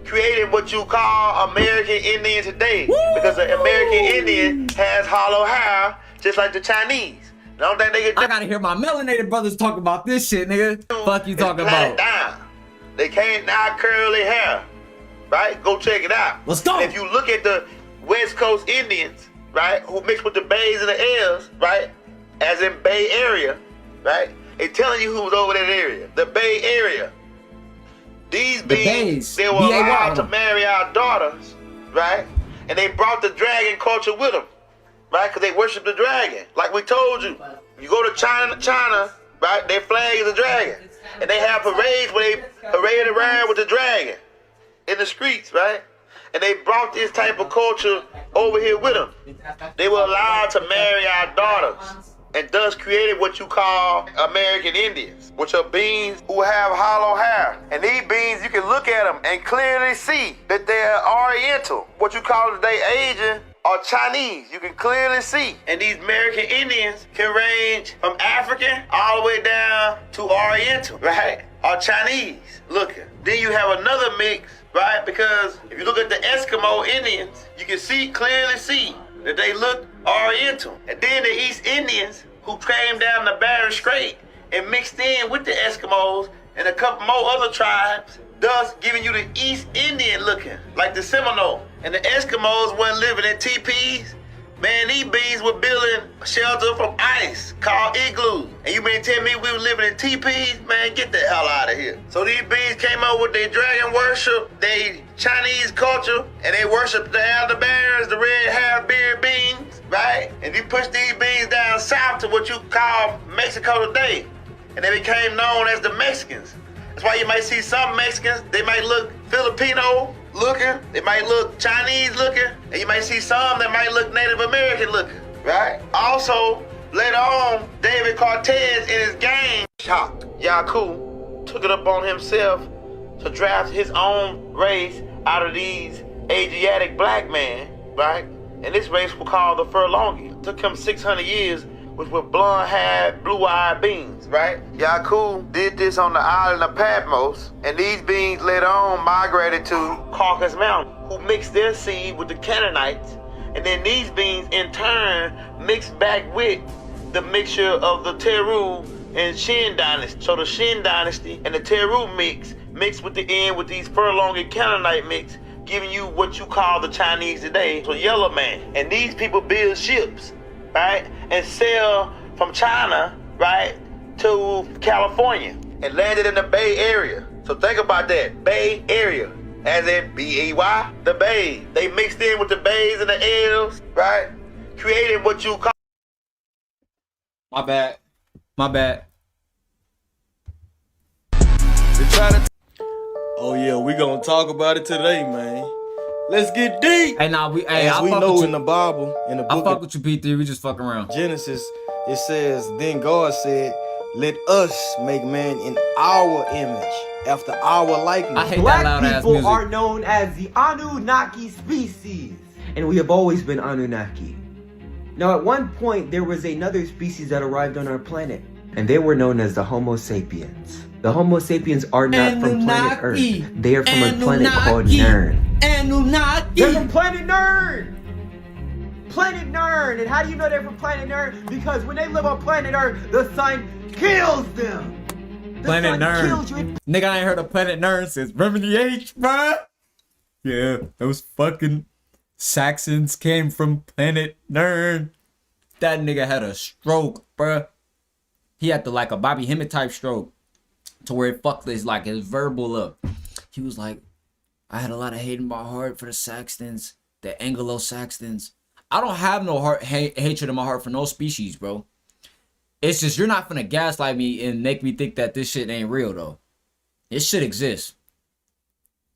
[SPEAKER 16] Created what you call American Indian today. Because the American Indian has hollow hair, just like the Chinese. The only thing they can do,
[SPEAKER 1] I gotta hear my melanated brothers talk about this shit, nigga. Fuck you
[SPEAKER 16] is
[SPEAKER 1] talking
[SPEAKER 16] plait it
[SPEAKER 1] about?
[SPEAKER 16] down. They can't now curly hair, right? Go check it out.
[SPEAKER 1] Let's go.
[SPEAKER 16] And if you look at the West Coast Indians, right, who mix with the Bays and the L's, right, as in Bay Area, right, they telling you who was over that area, the Bay Area. These beings, they were allowed to marry our daughters, right? And they brought the dragon culture with them, right? Because they worship the dragon. Like we told you, you go to China, right? Their flag is a dragon. And they have parades where they parade around with the dragon in the streets, right? And they brought this type of culture over here with them. They were allowed to marry our daughters, and thus created what you call American Indians, which are beings who have hollow hair. And these beings, you can look at them and clearly see that they're Oriental. What you call today Asian or Chinese, you can clearly see. And these American Indians can range from African all the way down to Oriental, right? Or Chinese looking. Then you have another mix, right? Because if you look at the Eskimo Indians, you can clearly see that they look Oriental. And then the East Indians who came down the Bering Strait and mixed in with the Eskimos and a couple more other tribes, thus giving you the East Indian looking, like the Seminole. And the Eskimos weren't living in teepees. Man, these bees were building shelter from ice called igloos. And you mean tell me we were living in teepees? Man, get the hell out of here. So these bees came up with their dragon worship, their Chinese culture, and they worshiped the elderberries, the red hair beard beings, right? And you pushed these beings down south to what you call Mexico today. And they became known as the Mexicans. That's why you might see some Mexicans, they might look Filipino looking, they might look Chinese looking, and you might see some that might look Native American looking, right? Also, Later on, David Cortez and his gang shocked. Yaku took it upon himself to draft his own race out of these Asiatic black men, right? And this race was called the Furlongi. It took him 600 years, which were blonde-haired, blue-eyed beings, right? Yaku did this on the island of Patmos, and these beings later on migrated to Caucasus Mountain, who mixed their seed with the Canaanites, and then these beings in turn mixed back with the mixture of the Teru and Shin dynasty. So the Shin dynasty and the Teru mixed with the end with these Furlongi Canaanite mix, giving you what you call the Chinese today, so yellow man. And these people build ships, right, and sail from China, right, to California and landed in the Bay Area. So think about that, Bay Area, as in B-A-Y, the Bay. They mixed in with the Bays and the L's, right, creating what you call.
[SPEAKER 1] My bad. My bad.
[SPEAKER 17] Oh yeah, we gonna talk about it today, man. Let's get deep.
[SPEAKER 1] Hey, nah,
[SPEAKER 17] as we know in the Bible, in the book
[SPEAKER 1] fuck with you, P3. We just fuck around.
[SPEAKER 17] Genesis, it says, then God said, let us make man in our image, after our likeness.
[SPEAKER 1] I hate that loud ass music.
[SPEAKER 19] People are known as the Anunnaki species, and we have always been Anunnaki. Now, at one point, there was another species that arrived on our planet, and they were known as the Homo sapiens. The Homo sapiens are not from planet Earth. They are from a planet called Nern.
[SPEAKER 1] Annunaki!
[SPEAKER 19] They're from planet Nern! Planet Nern! And how do you know they're from planet Nern? Because when they live on planet Earth, the sun kills them!
[SPEAKER 1] Planet Nern. Nigga, I ain't heard of Planet Nern since Remedy H, bruh! Yeah, those fucking Saxons came from Planet Nern. That nigga had a stroke, bruh. He had like a Bobby Hemmett type stroke, to where it fucked his verbal up. He was like, I had a lot of hate in my heart for the Saxons, the Anglo-Saxons. I don't have no hatred in my heart for no species, bro. It's just you're not finna gaslight me and make me think that this shit ain't real, though. It should exist.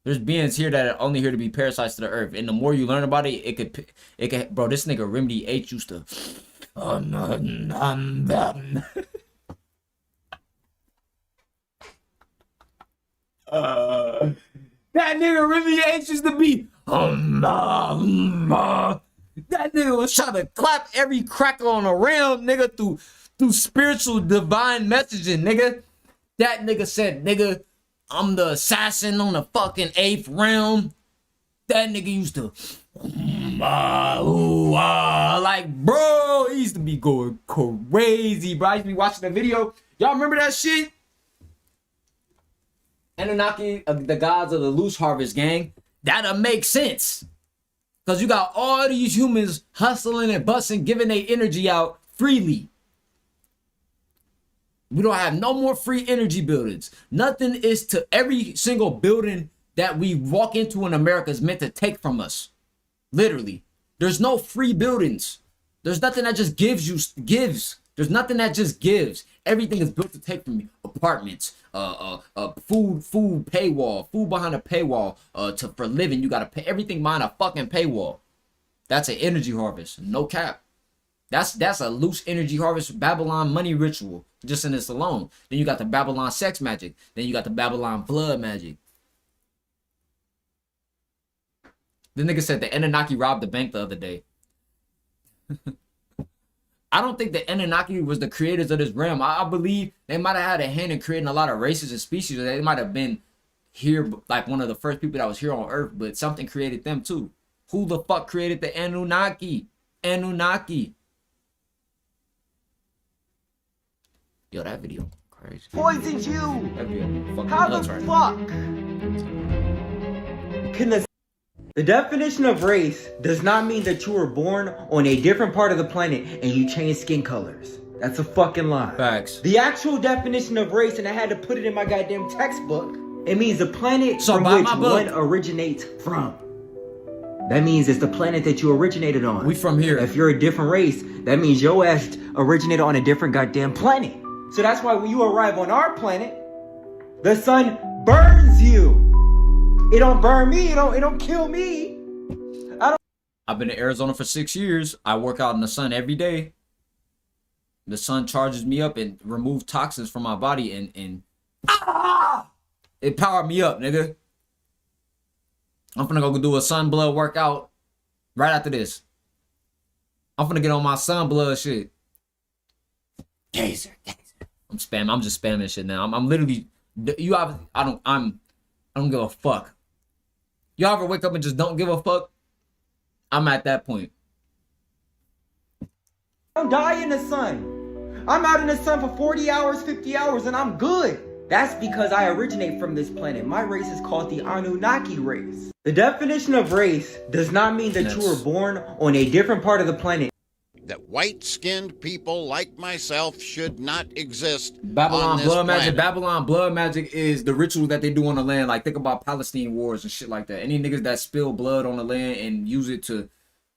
[SPEAKER 1] There's beings here that are only here to be parasites to the earth, and the more you learn about it, it could. Bro, this nigga Remedy H used to. That nigga Remedy H used to be. That nigga was trying to clap every cracker on the realm, nigga, through spiritual divine messaging, nigga. That nigga said, nigga, I'm the assassin on the fucking 8th realm. That nigga used to like, bro, he used to be going crazy, bro. I used to be watching the video. Y'all remember that shit? Annunaki, the gods of the loose harvest, gang. That'll make sense. Because you got all these humans hustling and busting, giving their energy out freely. We don't have no more free energy buildings. Nothing is to every single building that we walk into in America is meant to take from us. Literally. There's no free buildings. There's nothing that just gives. There's nothing that just gives. Everything is built to take from you. Apartments, food paywall, food behind a paywall, for living, you gotta pay everything behind a fucking paywall. That's an energy harvest. No cap. That's a loose energy harvest Babylon money ritual just in this alone. Then you got the Babylon sex magic. Then you got the Babylon blood magic. The nigga said the Annunaki robbed the bank the other day. I don't think the Annunaki was the creators of this realm. I believe they might have had a hand in creating a lot of races and species. Or they might have been here, like one of the first people that was here on Earth, but something created them too. Who the fuck created the Annunaki? Annunaki. Yo, that video crazy.
[SPEAKER 19] Poisoned you!
[SPEAKER 1] That video
[SPEAKER 19] How the fuck? The definition of race does not mean that you were born on a different part of the planet and you change skin colors. That's a fucking lie.
[SPEAKER 1] Facts.
[SPEAKER 19] The actual definition of race, and I had to put it in my goddamn textbook, it means the planet from which one originates from. That means it's the planet that you originated on.
[SPEAKER 1] We from here.
[SPEAKER 19] If you're a different race, that means your ass originated on a different goddamn planet. So that's why when you arrive on our planet, the sun burns you. It don't burn me. It don't kill me.
[SPEAKER 1] I've been in Arizona for 6 years. I work out in the sun every day. The sun charges me up and removes toxins from my body, and it powered me up, nigga. I'm finna go do a sun blood workout right after this. I'm finna get on my sun blood shit. Gazer. I'm just spamming shit now. I'm literally. I don't give a fuck. You ever wake up and just don't give a fuck? I'm at that point.
[SPEAKER 19] Don't die in the sun. I'm out in the sun for 40 hours, 50 hours, and I'm good. That's because I originate from this planet. My race is called the Anunnaki race. The definition of race does not mean that you were born on a different part of the planet.
[SPEAKER 14] That white-skinned people like myself should not exist
[SPEAKER 1] Babylon
[SPEAKER 14] on this
[SPEAKER 1] blood
[SPEAKER 14] planet.
[SPEAKER 1] magic. Babylon blood magic is the ritual that they do on the land. Like, think about Palestine wars and shit like that. Any niggas that spill blood on the land and use it to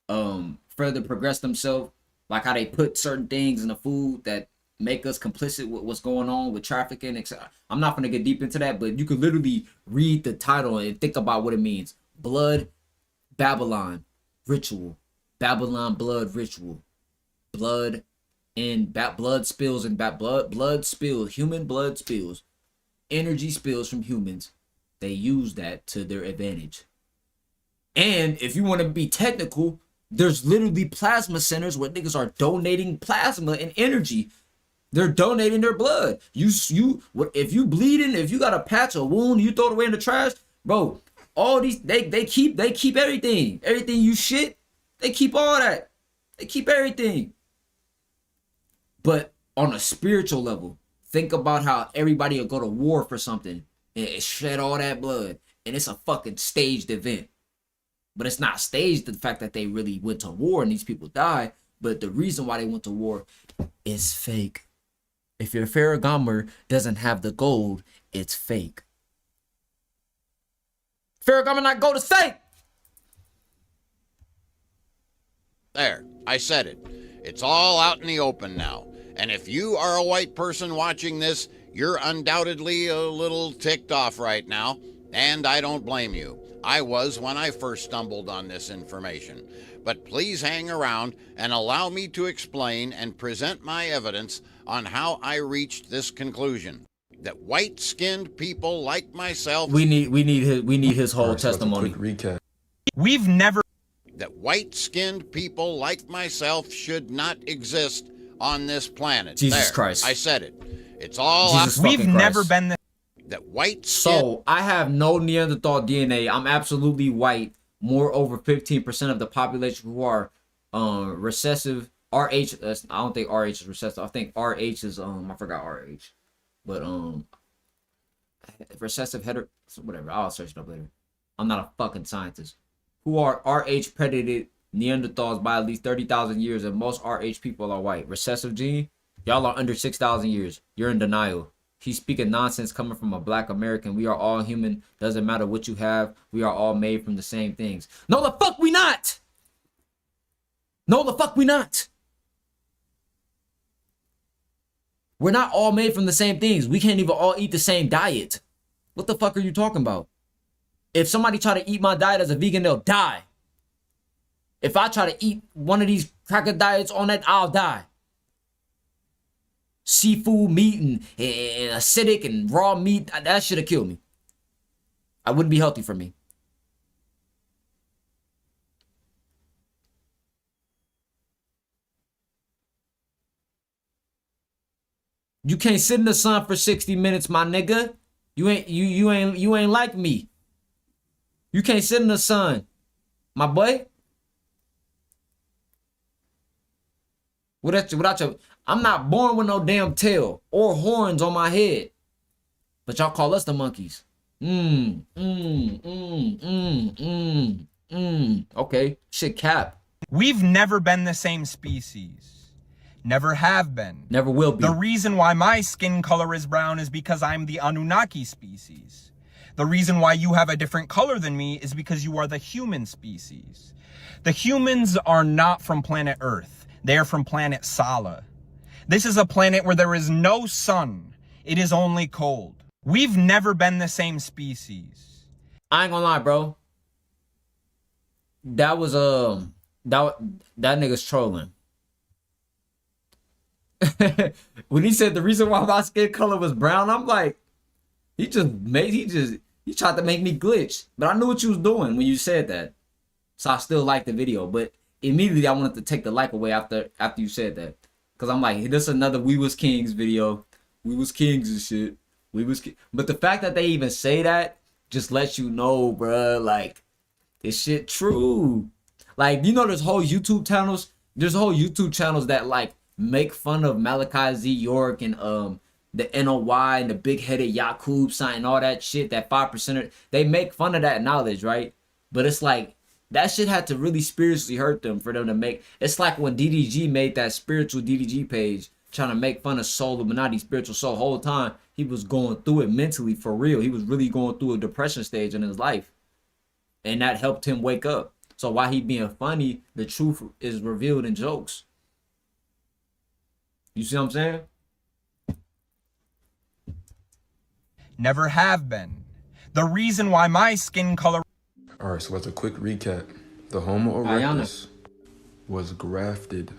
[SPEAKER 1] further progress themselves, like how they put certain things in the food that make us complicit with what's going on with trafficking, etc. I'm not gonna get deep into that, but you could literally read the title and think about what it means. Blood, Babylon, ritual. Babylon blood ritual. Blood and blood spills and blood spills, human blood spills, energy spills from humans. They use that to their advantage. And if you want to be technical, there's literally plasma centers where niggas are donating plasma and energy. They're donating their blood. If you bleeding, if you got a patch, a wound, you throw it away in the trash, bro. All these they keep everything. Everything you shit, they keep all that. They keep everything. But on a spiritual level, think about how everybody will go to war for something and shed all that blood, and it's a fucking staged event. But it's not staged, the fact that they really went to war and these people died, but the reason why they went to war is fake. If your Ferragamo doesn't have the gold, it's fake. Ferragamo not gold, is fake!
[SPEAKER 14] There, I said it. It's all out in the open now. And if you are a white person watching this, you're undoubtedly a little ticked off right now, and I don't blame you. I was when I first stumbled on this information. But please hang around and allow me to explain and present my evidence on how I reached this conclusion. That white-skinned people like myself...
[SPEAKER 1] We need his whole testimony.
[SPEAKER 20] Recap.
[SPEAKER 14] We've never... That white-skinned people like myself should not exist on this planet.
[SPEAKER 1] Jesus Christ.
[SPEAKER 14] I said it. It's all...
[SPEAKER 1] Jesus fucking Christ.
[SPEAKER 14] never been the... That white skin...
[SPEAKER 1] So, I have no Neanderthal DNA. I'm absolutely white. More over 15% of the population who are recessive. RH, I don't think RH is recessive. I think RH is, I forgot RH. But, recessive heter... Whatever, I'll search it up later. I'm not a fucking scientist. Who are RH predated Neanderthals by at least 30,000 years, and most RH people are white. Recessive gene, y'all are under 6,000 years. You're in denial. He's speaking nonsense coming from a black American. We are all human. Doesn't matter what you have. We are all made from the same things. No, the fuck we not. No, the fuck we not. We're not all made from the same things. We can't even all eat the same diet. What the fuck are you talking about? If somebody try to eat my diet as a vegan, they'll die. If I try to eat one of these cracker diets on that, I'll die. Seafood, meat, and acidic and raw meat, that should have killed me. I wouldn't be healthy for me. You can't sit in the sun for 60 minutes, my nigga. You ain't like me. You can't sit in the sun, my boy. Without your, I'm not born with no damn tail or horns on my head. But y'all call us the monkeys. Okay, shit cap.
[SPEAKER 21] We've never been the same species. Never have been.
[SPEAKER 1] Never will be.
[SPEAKER 21] The reason why my skin color is brown is because I'm the Anunnaki species. The reason why you have a different color than me is because you are the human species. The humans are not from planet Earth. They are from planet Sala. This is a planet where there is no sun. It is only cold. We've never been the same species.
[SPEAKER 1] I ain't gonna lie, bro. That was that nigga's trolling. when he said the reason why my skin color was brown, I'm like, he tried to make me glitch. But I knew what you was doing when you said that. So I still liked the video. But immediately I wanted to take the like away after you said that. Cause I'm like, this is another We Was Kings video. We was kings and shit. But the fact that they even say that just lets you know, bruh, like, this shit true. Like, you know, there's whole YouTube channels that like make fun of Malachi Z. York and the NOY and the big-headed Yakub sign and all that shit, that 5%er. They make fun of that knowledge, right? But it's like, that shit had to really spiritually hurt them for them to make. It's like when DDG made that spiritual DDG page trying to make fun of Soul Illuminati, spiritual soul. Whole time he was going through it mentally for real. He was really going through a depression stage in his life. And that helped him wake up. So while he being funny, the truth is revealed in jokes. You see what I'm saying?
[SPEAKER 21] Never have been. The reason why my skin color...
[SPEAKER 8] Alright, so as a quick recap, the Homo erectus was grafted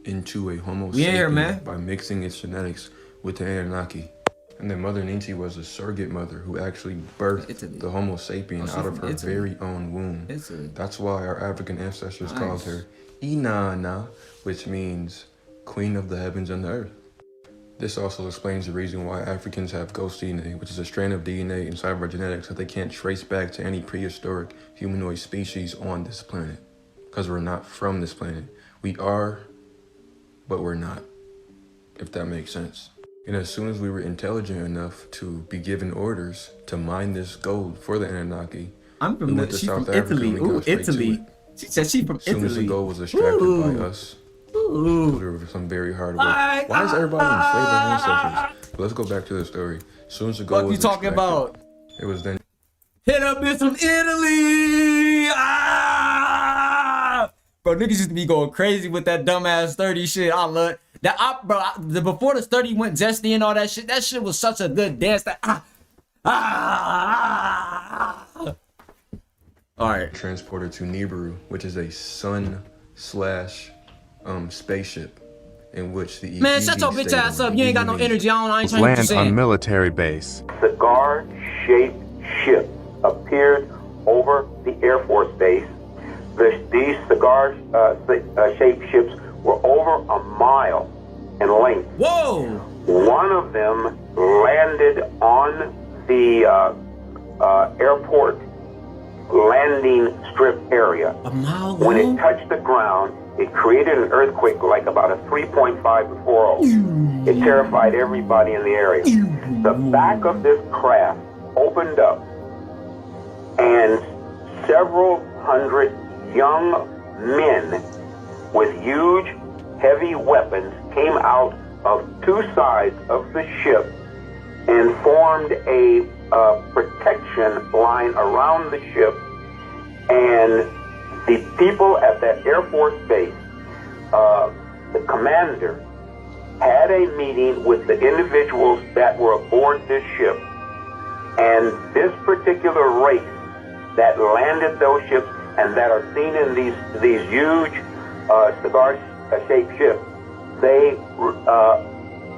[SPEAKER 8] into a Homo sapien by mixing its genetics with the Annunaki. And then Mother Ninti was a surrogate mother who actually birthed the Homo sapien out of her very own womb. That's why our African ancestors called her Inanna, which means Queen of the Heavens and the Earth. This also explains the reason why Africans have ghost DNA, which is a strand of DNA inside of our genetics that they can't trace back to any prehistoric humanoid species on this planet. Because we're not from this planet. We are, but we're not, if that makes sense. And as soon as we were intelligent enough to be given orders to mine this gold for the Anunnaki, we went to South Africa and we got straight to it.
[SPEAKER 1] She said she from Italy.
[SPEAKER 8] As soon as the gold was extracted by us, there was some very hard work. Why is everybody enslaved our ancestors? But let's go back to the story. As soon as the gold was extracted, it was then...
[SPEAKER 1] Hit up bitch from Italy! Bro, niggas used to be going crazy with that dumbass 30 shit. I love that. Before the 30 went zesty and all that shit was such a good dance. Alright.
[SPEAKER 8] Transported to Nibiru, which is a sun / spaceship in which the
[SPEAKER 1] man, shut your bitch ass up. You ain't got no energy. I ain't trying to
[SPEAKER 20] land on military base.
[SPEAKER 16] Cigar-shaped ship appeared over the Air Force Base. These cigar-shaped ships were over a mile in length.
[SPEAKER 1] Whoa!
[SPEAKER 16] One of them landed on the airport landing strip area.
[SPEAKER 1] A mile long?
[SPEAKER 16] When it touched the ground, it created an earthquake like about a 3.5 before. It terrified everybody in the area. The back of this craft opened up, and several hundred young men with huge, heavy weapons came out of two sides of the ship and formed a protection line around the ship. And the people at that Air Force base, the commander, had a meeting with the individuals that were aboard this ship. And this particular race that landed those ships and that are seen in these huge cigar-shaped ships, they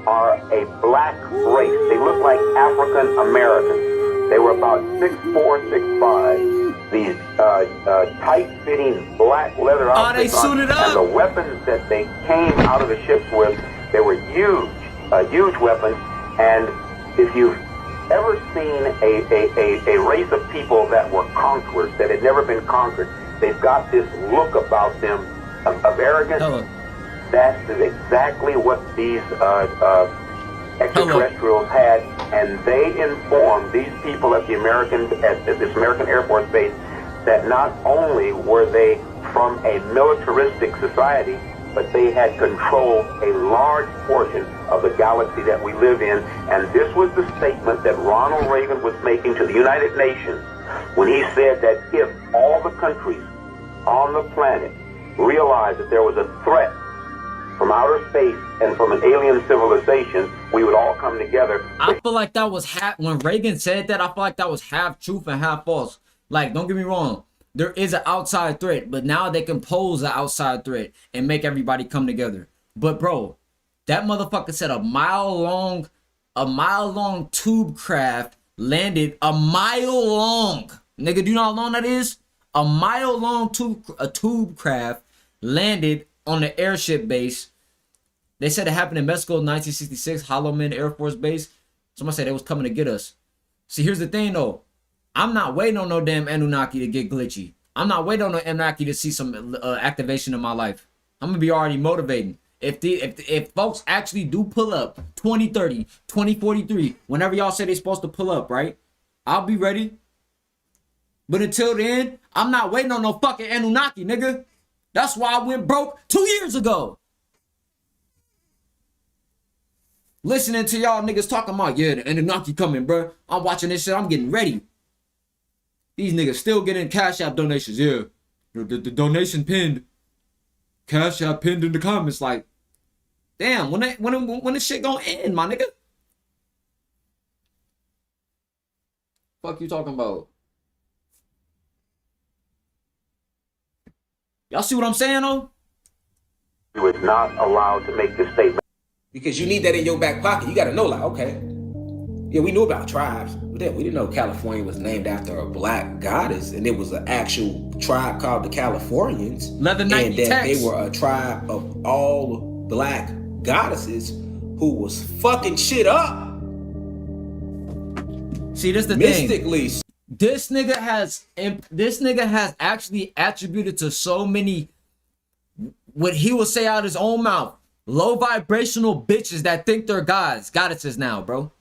[SPEAKER 16] are a black race. They look like African Americans. They were about 6'4", 6'5". These tight-fitting black leather outfits.
[SPEAKER 1] They suited up.
[SPEAKER 16] And the weapons that they came out of the ships with, they were huge, huge weapons. And if you've ever seen a race of people that were conquerors, that had never been conquered, they've got this look about them of arrogance. That is exactly what these extraterrestrials had, and they informed these people at this American Air Force base that not only were they from a militaristic society, but they had controlled a large portion of the galaxy that we live in. And this was the statement that Ronald Reagan was making to the United Nations when he said that if all the countries on the planet realized that there was a threat from outer space and from an alien civilization, we would all come together.
[SPEAKER 1] I feel like that was when Reagan said that, I feel like that was half truth and half false. Like, don't get me wrong, there is an outside threat, but now they can pose an outside threat and make everybody come together. But bro, That motherfucker said a mile long tube craft landed a mile long. Nigga, do you know how long that is? A mile long tube craft landed on the airship base. They said it happened in Mexico in 1966, Holloman Air Force Base. Somebody said they was coming to get us. See, here's the thing though. I'm not waiting on no damn Annunaki to get glitchy. I'm not waiting on no Annunaki to see some activation in my life. I'm gonna be already motivating. If folks actually do pull up 2030, 2043, whenever y'all say they supposed to pull up, right? I'll be ready. But until then, I'm not waiting on no fucking Annunaki, nigga. That's why I went broke 2 years ago. Listening to y'all niggas talking about, yeah, the Annunaki coming, bro. I'm watching this shit. I'm getting ready. These niggas still getting Cash App donations. Yeah, the donation pinned. Cash App pinned in the comments. Like, damn, when this shit gonna end, my nigga? Fuck you talking about? Y'all see what I'm saying, though?
[SPEAKER 6] You is not allowed to make this statement.
[SPEAKER 20] Because you need that in your back pocket. You got to know, like, okay, yeah, we knew about tribes, but then we didn't know California was named after a black goddess, and it was an actual tribe called the Californians, and that they were a tribe of all black goddesses who was fucking shit up.
[SPEAKER 1] See, this the mystically thing. This nigga has actually attributed to so many what he will say out his own mouth. Low vibrational bitches that think they're goddesses now, bro.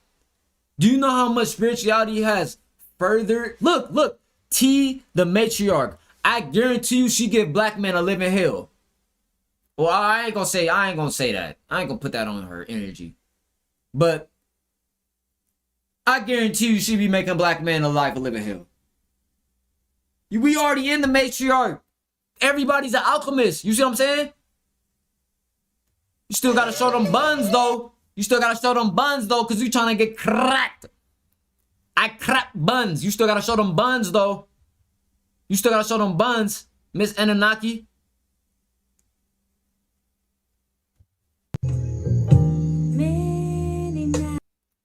[SPEAKER 1] Do you know how much spirituality has further? Look, T, the matriarch. I guarantee you she give black men a living hell. Well, I ain't gonna say that. I ain't gonna put that on her energy. But I guarantee you she be making black men a life a living hell. We already in the matriarch. Everybody's an alchemist. You see what I'm saying? You still gotta show them buns though. Cause you trying to get cracked. I crack buns. You still gotta show them buns though. You still gotta show them buns, Miss Annunaki.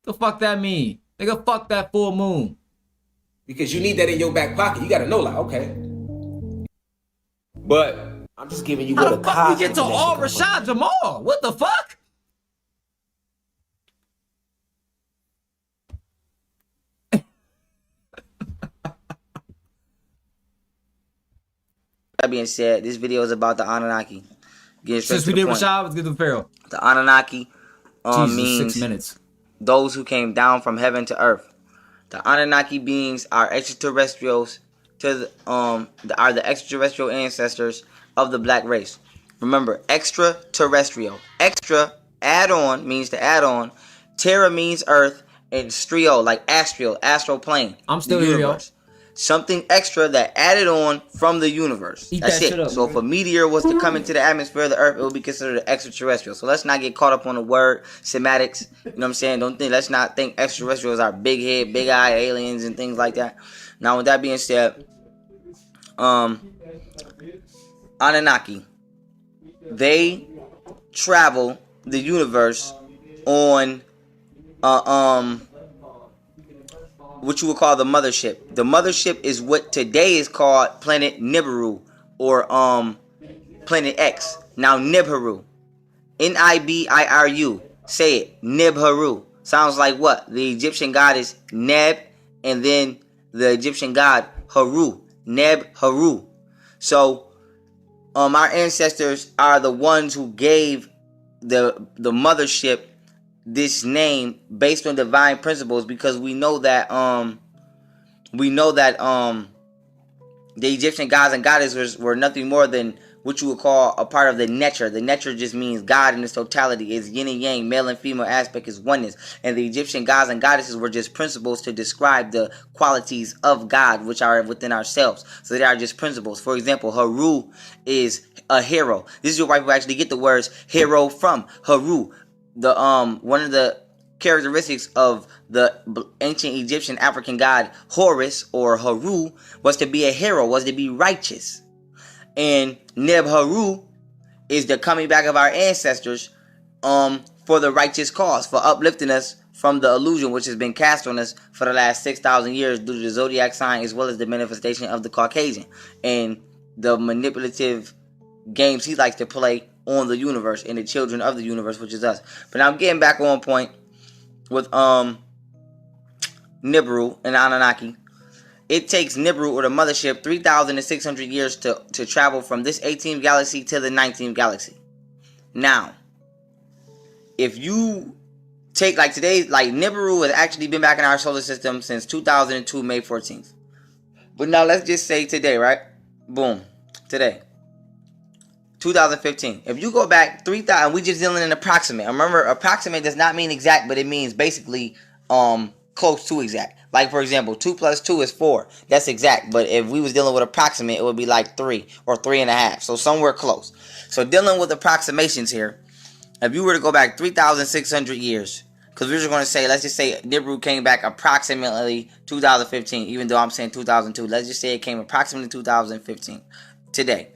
[SPEAKER 1] The fuck that mean? Nigga, fuck that full moon.
[SPEAKER 20] Because you need that in your back pocket. You gotta know, like, okay. But I'm just giving you
[SPEAKER 1] how
[SPEAKER 20] what
[SPEAKER 1] the
[SPEAKER 20] a
[SPEAKER 1] fuck we get to all Rashad Jamal? What the fuck?
[SPEAKER 22] That being said, this video is about the Annunaki.
[SPEAKER 1] Since we did Rashad, let's get to Pharaoh.
[SPEAKER 22] The Annunaki means
[SPEAKER 1] 6 minutes.
[SPEAKER 22] Those who came down from heaven to earth. The Annunaki beings are extraterrestrials are the extraterrestrial ancestors of the black race. Remember, extraterrestrial. Extra, add on, means to add on. Terra means earth. And strio, like astral plane.
[SPEAKER 1] I'm still here, yo.
[SPEAKER 22] Something extra that added on from the universe. That's it. Up, so if a meteor was to come into the atmosphere of the earth, it would be considered extraterrestrial. So let's not get caught up on the word semantics. You know what I'm saying? Let's not think extraterrestrials are big head, big eye aliens and things like that. Now with that being said, Annunaki, they travel the universe on what you would call the mothership. The mothership is what today is called planet Nibiru or planet X. Now Nibiru, Nibiru. Say it, Nibiru. Sounds like what? The Egyptian god is Neb, and then the Egyptian god Haru, Neb Haru. So our ancestors are the ones who gave the mothership this name based on divine principles, because we know that the Egyptian gods and goddesses were nothing more than what you would call a part of the nature. The nature just means God in its totality. Is yin and yang, male and female aspect is oneness. And the Egyptian gods and goddesses were just principles to describe the qualities of God, which are within ourselves. So they are just principles. For example, Haru is a hero. This is where people actually get the words hero from. Haru. The one of the characteristics of the ancient Egyptian African god Horus or Haru was to be a hero, was to be righteous. And Neb Haru is the coming back of our ancestors for the righteous cause, for uplifting us from the illusion which has been cast on us for the last 6,000 years due to the zodiac sign as well as the manifestation of the Caucasian and the manipulative games he likes to play on the universe and the children of the universe, which is us. But now I'm getting back on point with Nibiru and Anunnaki. It takes Nibiru or the mothership 3,600 years to travel from this 18th galaxy to the 19th galaxy. Now, if you take like today, like Nibiru has actually been back in our solar system since 2002, May 14th. But now let's just say today, right? Boom. Today. 2015. If you go back 3,000, we just dealing in approximate. Remember, approximate does not mean exact, but it means basically close to exact. Like for example, 2 plus 2 is 4. That's exact. But if we was dealing with approximate, it would be like 3 or 3.5. So somewhere close. So dealing with approximations here, if you were to go back 3,600 years, because we're just going to say, let's just say Nibiru came back approximately 2015, even though I'm saying 2002. Let's just say it came approximately 2015. Today.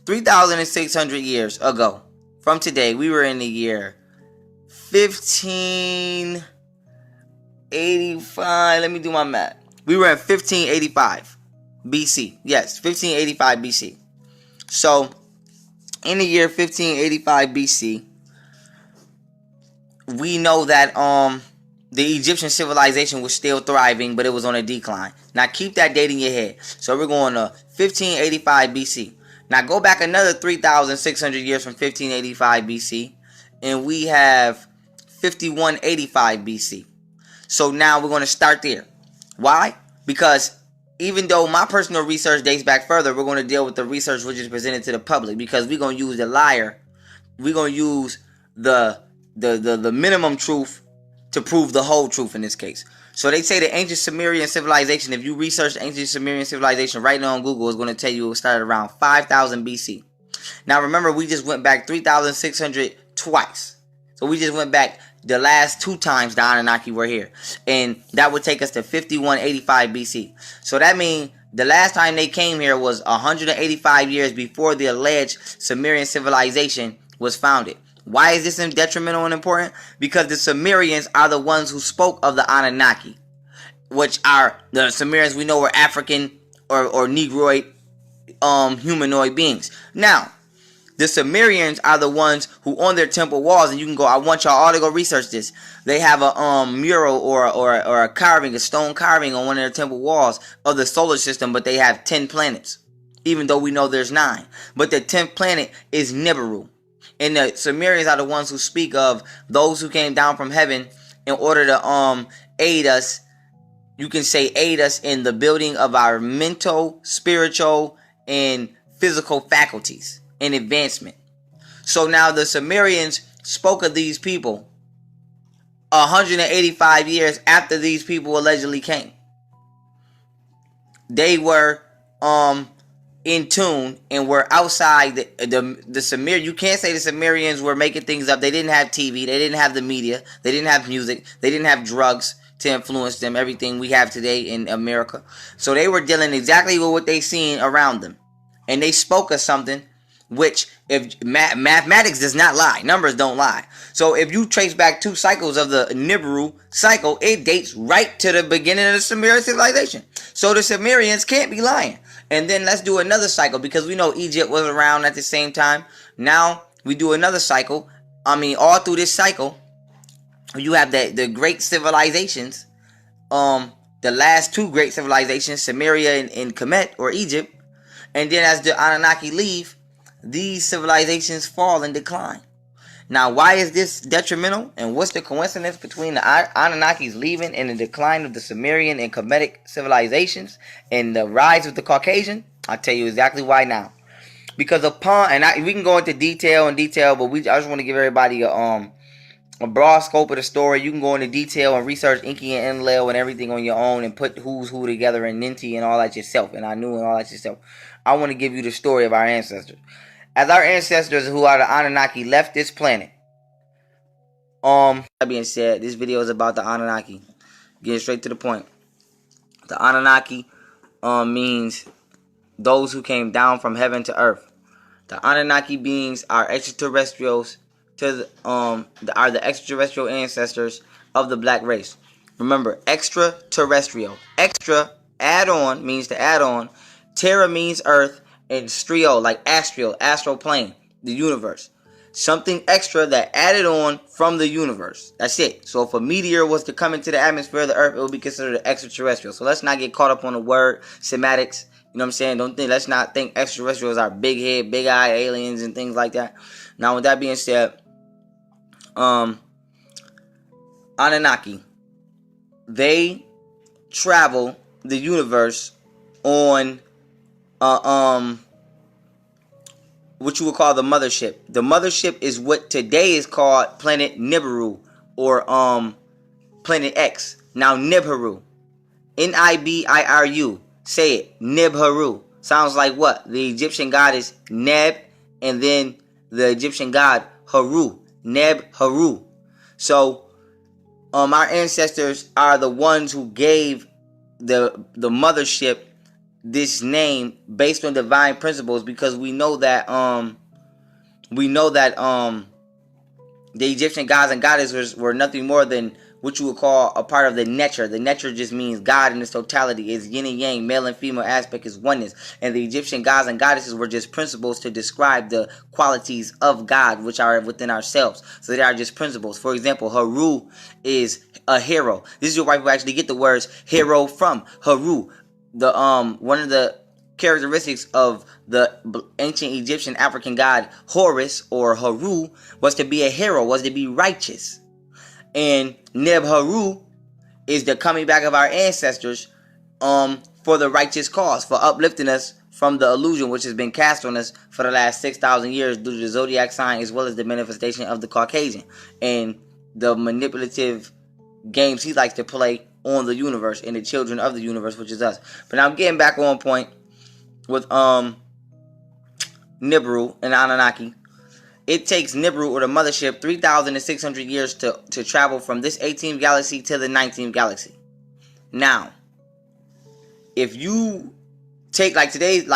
[SPEAKER 22] 3,600 years ago from today, we were in the year 1585. Let me do my math. We were in 1585 BC. Yes, 1585 BC. So, in the year 1585 BC, we know that the Egyptian civilization was still thriving, but it was on a decline. Now, keep that date in your head. So, we're going to 1585 BC. Now go back another 3,600 years from 1585 BC, and we have 5185 BC. So now we're going to start there. Why? Because even though my personal research dates back further, we're going to deal with the research which is presented to the public, because we're going to use the liar. We're going to use the minimum truth to prove the whole truth in this case. So they say the ancient Sumerian civilization, if you research the ancient Sumerian civilization right now on Google, it's going to tell you it started around 5,000 BC. Now remember, we just went back 3,600 twice. So we just went back the last 2 times the Anunnaki were here. And that would take us to 5185 BC. So that means the last time they came here was 185 years before the alleged Sumerian civilization was founded. Why is this detrimental and important? Because the Sumerians are the ones who spoke of the Anunnaki, which are the Sumerians we know were African or Negroid humanoid beings. Now, the Sumerians are the ones who on their temple walls, and you can go, I want y'all all to go research this. They have a mural or a carving, a stone carving on one of their temple walls of the solar system, but they have 10 planets, even though we know there's 9. But the 10th planet is Nibiru. And the Sumerians are the ones who speak of those who came down from heaven in order to aid us. You can say aid us in the building of our mental, spiritual, and physical faculties and advancement. So now the Sumerians spoke of these people 185 years after these people allegedly came. They were in tune and were outside the Sumerian. You can't say the Sumerians were making things up. They didn't have TV. They didn't have the media. They didn't have music. They didn't have drugs to influence them. Everything we have today in America. So they were dealing exactly with what they seen around them. And they spoke of something which, if mathematics does not lie, numbers don't lie. So if you trace back 2 cycles of the Nibiru cycle, it dates right to the beginning of the Sumerian civilization. So the Sumerians can't be lying. And then let's do another cycle, because we know Egypt was around at the same time. Now we do another cycle. I mean, all through this cycle, you have the great civilizations. The last 2 great civilizations, Sumeria and Kemet or Egypt. And then as the Anunnaki leave, these civilizations fall and decline. Now, why is this detrimental? And what's the coincidence between the Anunnakis leaving and the decline of the Sumerian and Kemetic civilizations and the rise of the Caucasian? I'll tell you exactly why now. Because upon, we can go into detail, but I just want to give everybody a broad scope of the story. You can go into detail and research Inky and Enlil and everything on your own and put who's who together and Ninti and all that yourself and Anu and all that yourself. I want to give you the story of our ancestors. As our ancestors who are the Anunnaki left this planet, that being said, this video is about the Anunnaki. Getting straight to the point. The Anunnaki means those who came down from heaven to earth. The Anunnaki beings are extraterrestrials are the extraterrestrial ancestors of the black race. Remember, extraterrestrial. Extra, add on, means to add on. Terra means earth, and strio, like astral plane, the universe. Something extra that added on from the universe. That's it. So if a meteor was to come into the atmosphere of the earth, it would be considered extraterrestrial. So let's not get caught up on the word semantics. You know what I'm saying? Let's not think extraterrestrials are big head, big eye aliens and things like that. Now with that being said, Annunaki, they travel the universe on what you would call the mothership. The mothership is what today is called planet Nibiru, or planet X. Now Nibiru, Nibiru. Say it, Nibiru. Sounds like what? The Egyptian goddess Neb, and then the Egyptian god Haru, Neb Haru. So our ancestors are the ones who gave the mothership this name based on divine principles, because we know that the Egyptian gods and goddesses were nothing more than what you would call a part of the nature. The nature just means God in its totality. Is yin and yang, male and female aspect is oneness. And the Egyptian gods and goddesses were just principles to describe the qualities of God, which are within ourselves. So they are just principles. For example, Haru is a hero. This is where people actually get the words hero from. Haru. The one of the characteristics of the ancient Egyptian African god Horus, or Haru, was to be a hero, was to be righteous. And Neb Haru is the coming back of our ancestors for the righteous cause, for uplifting us from the illusion which has been cast on us for the last 6,000 years due to the zodiac sign, as well as the manifestation of the Caucasian and the manipulative games he likes to play on the universe and the children of the universe, which is us. But now I'm getting back on point with Nibiru and Annunaki. It takes Nibiru, or the mothership, 3,600 years to travel from this 18th galaxy to the 19th galaxy. Now, if you take like today's, like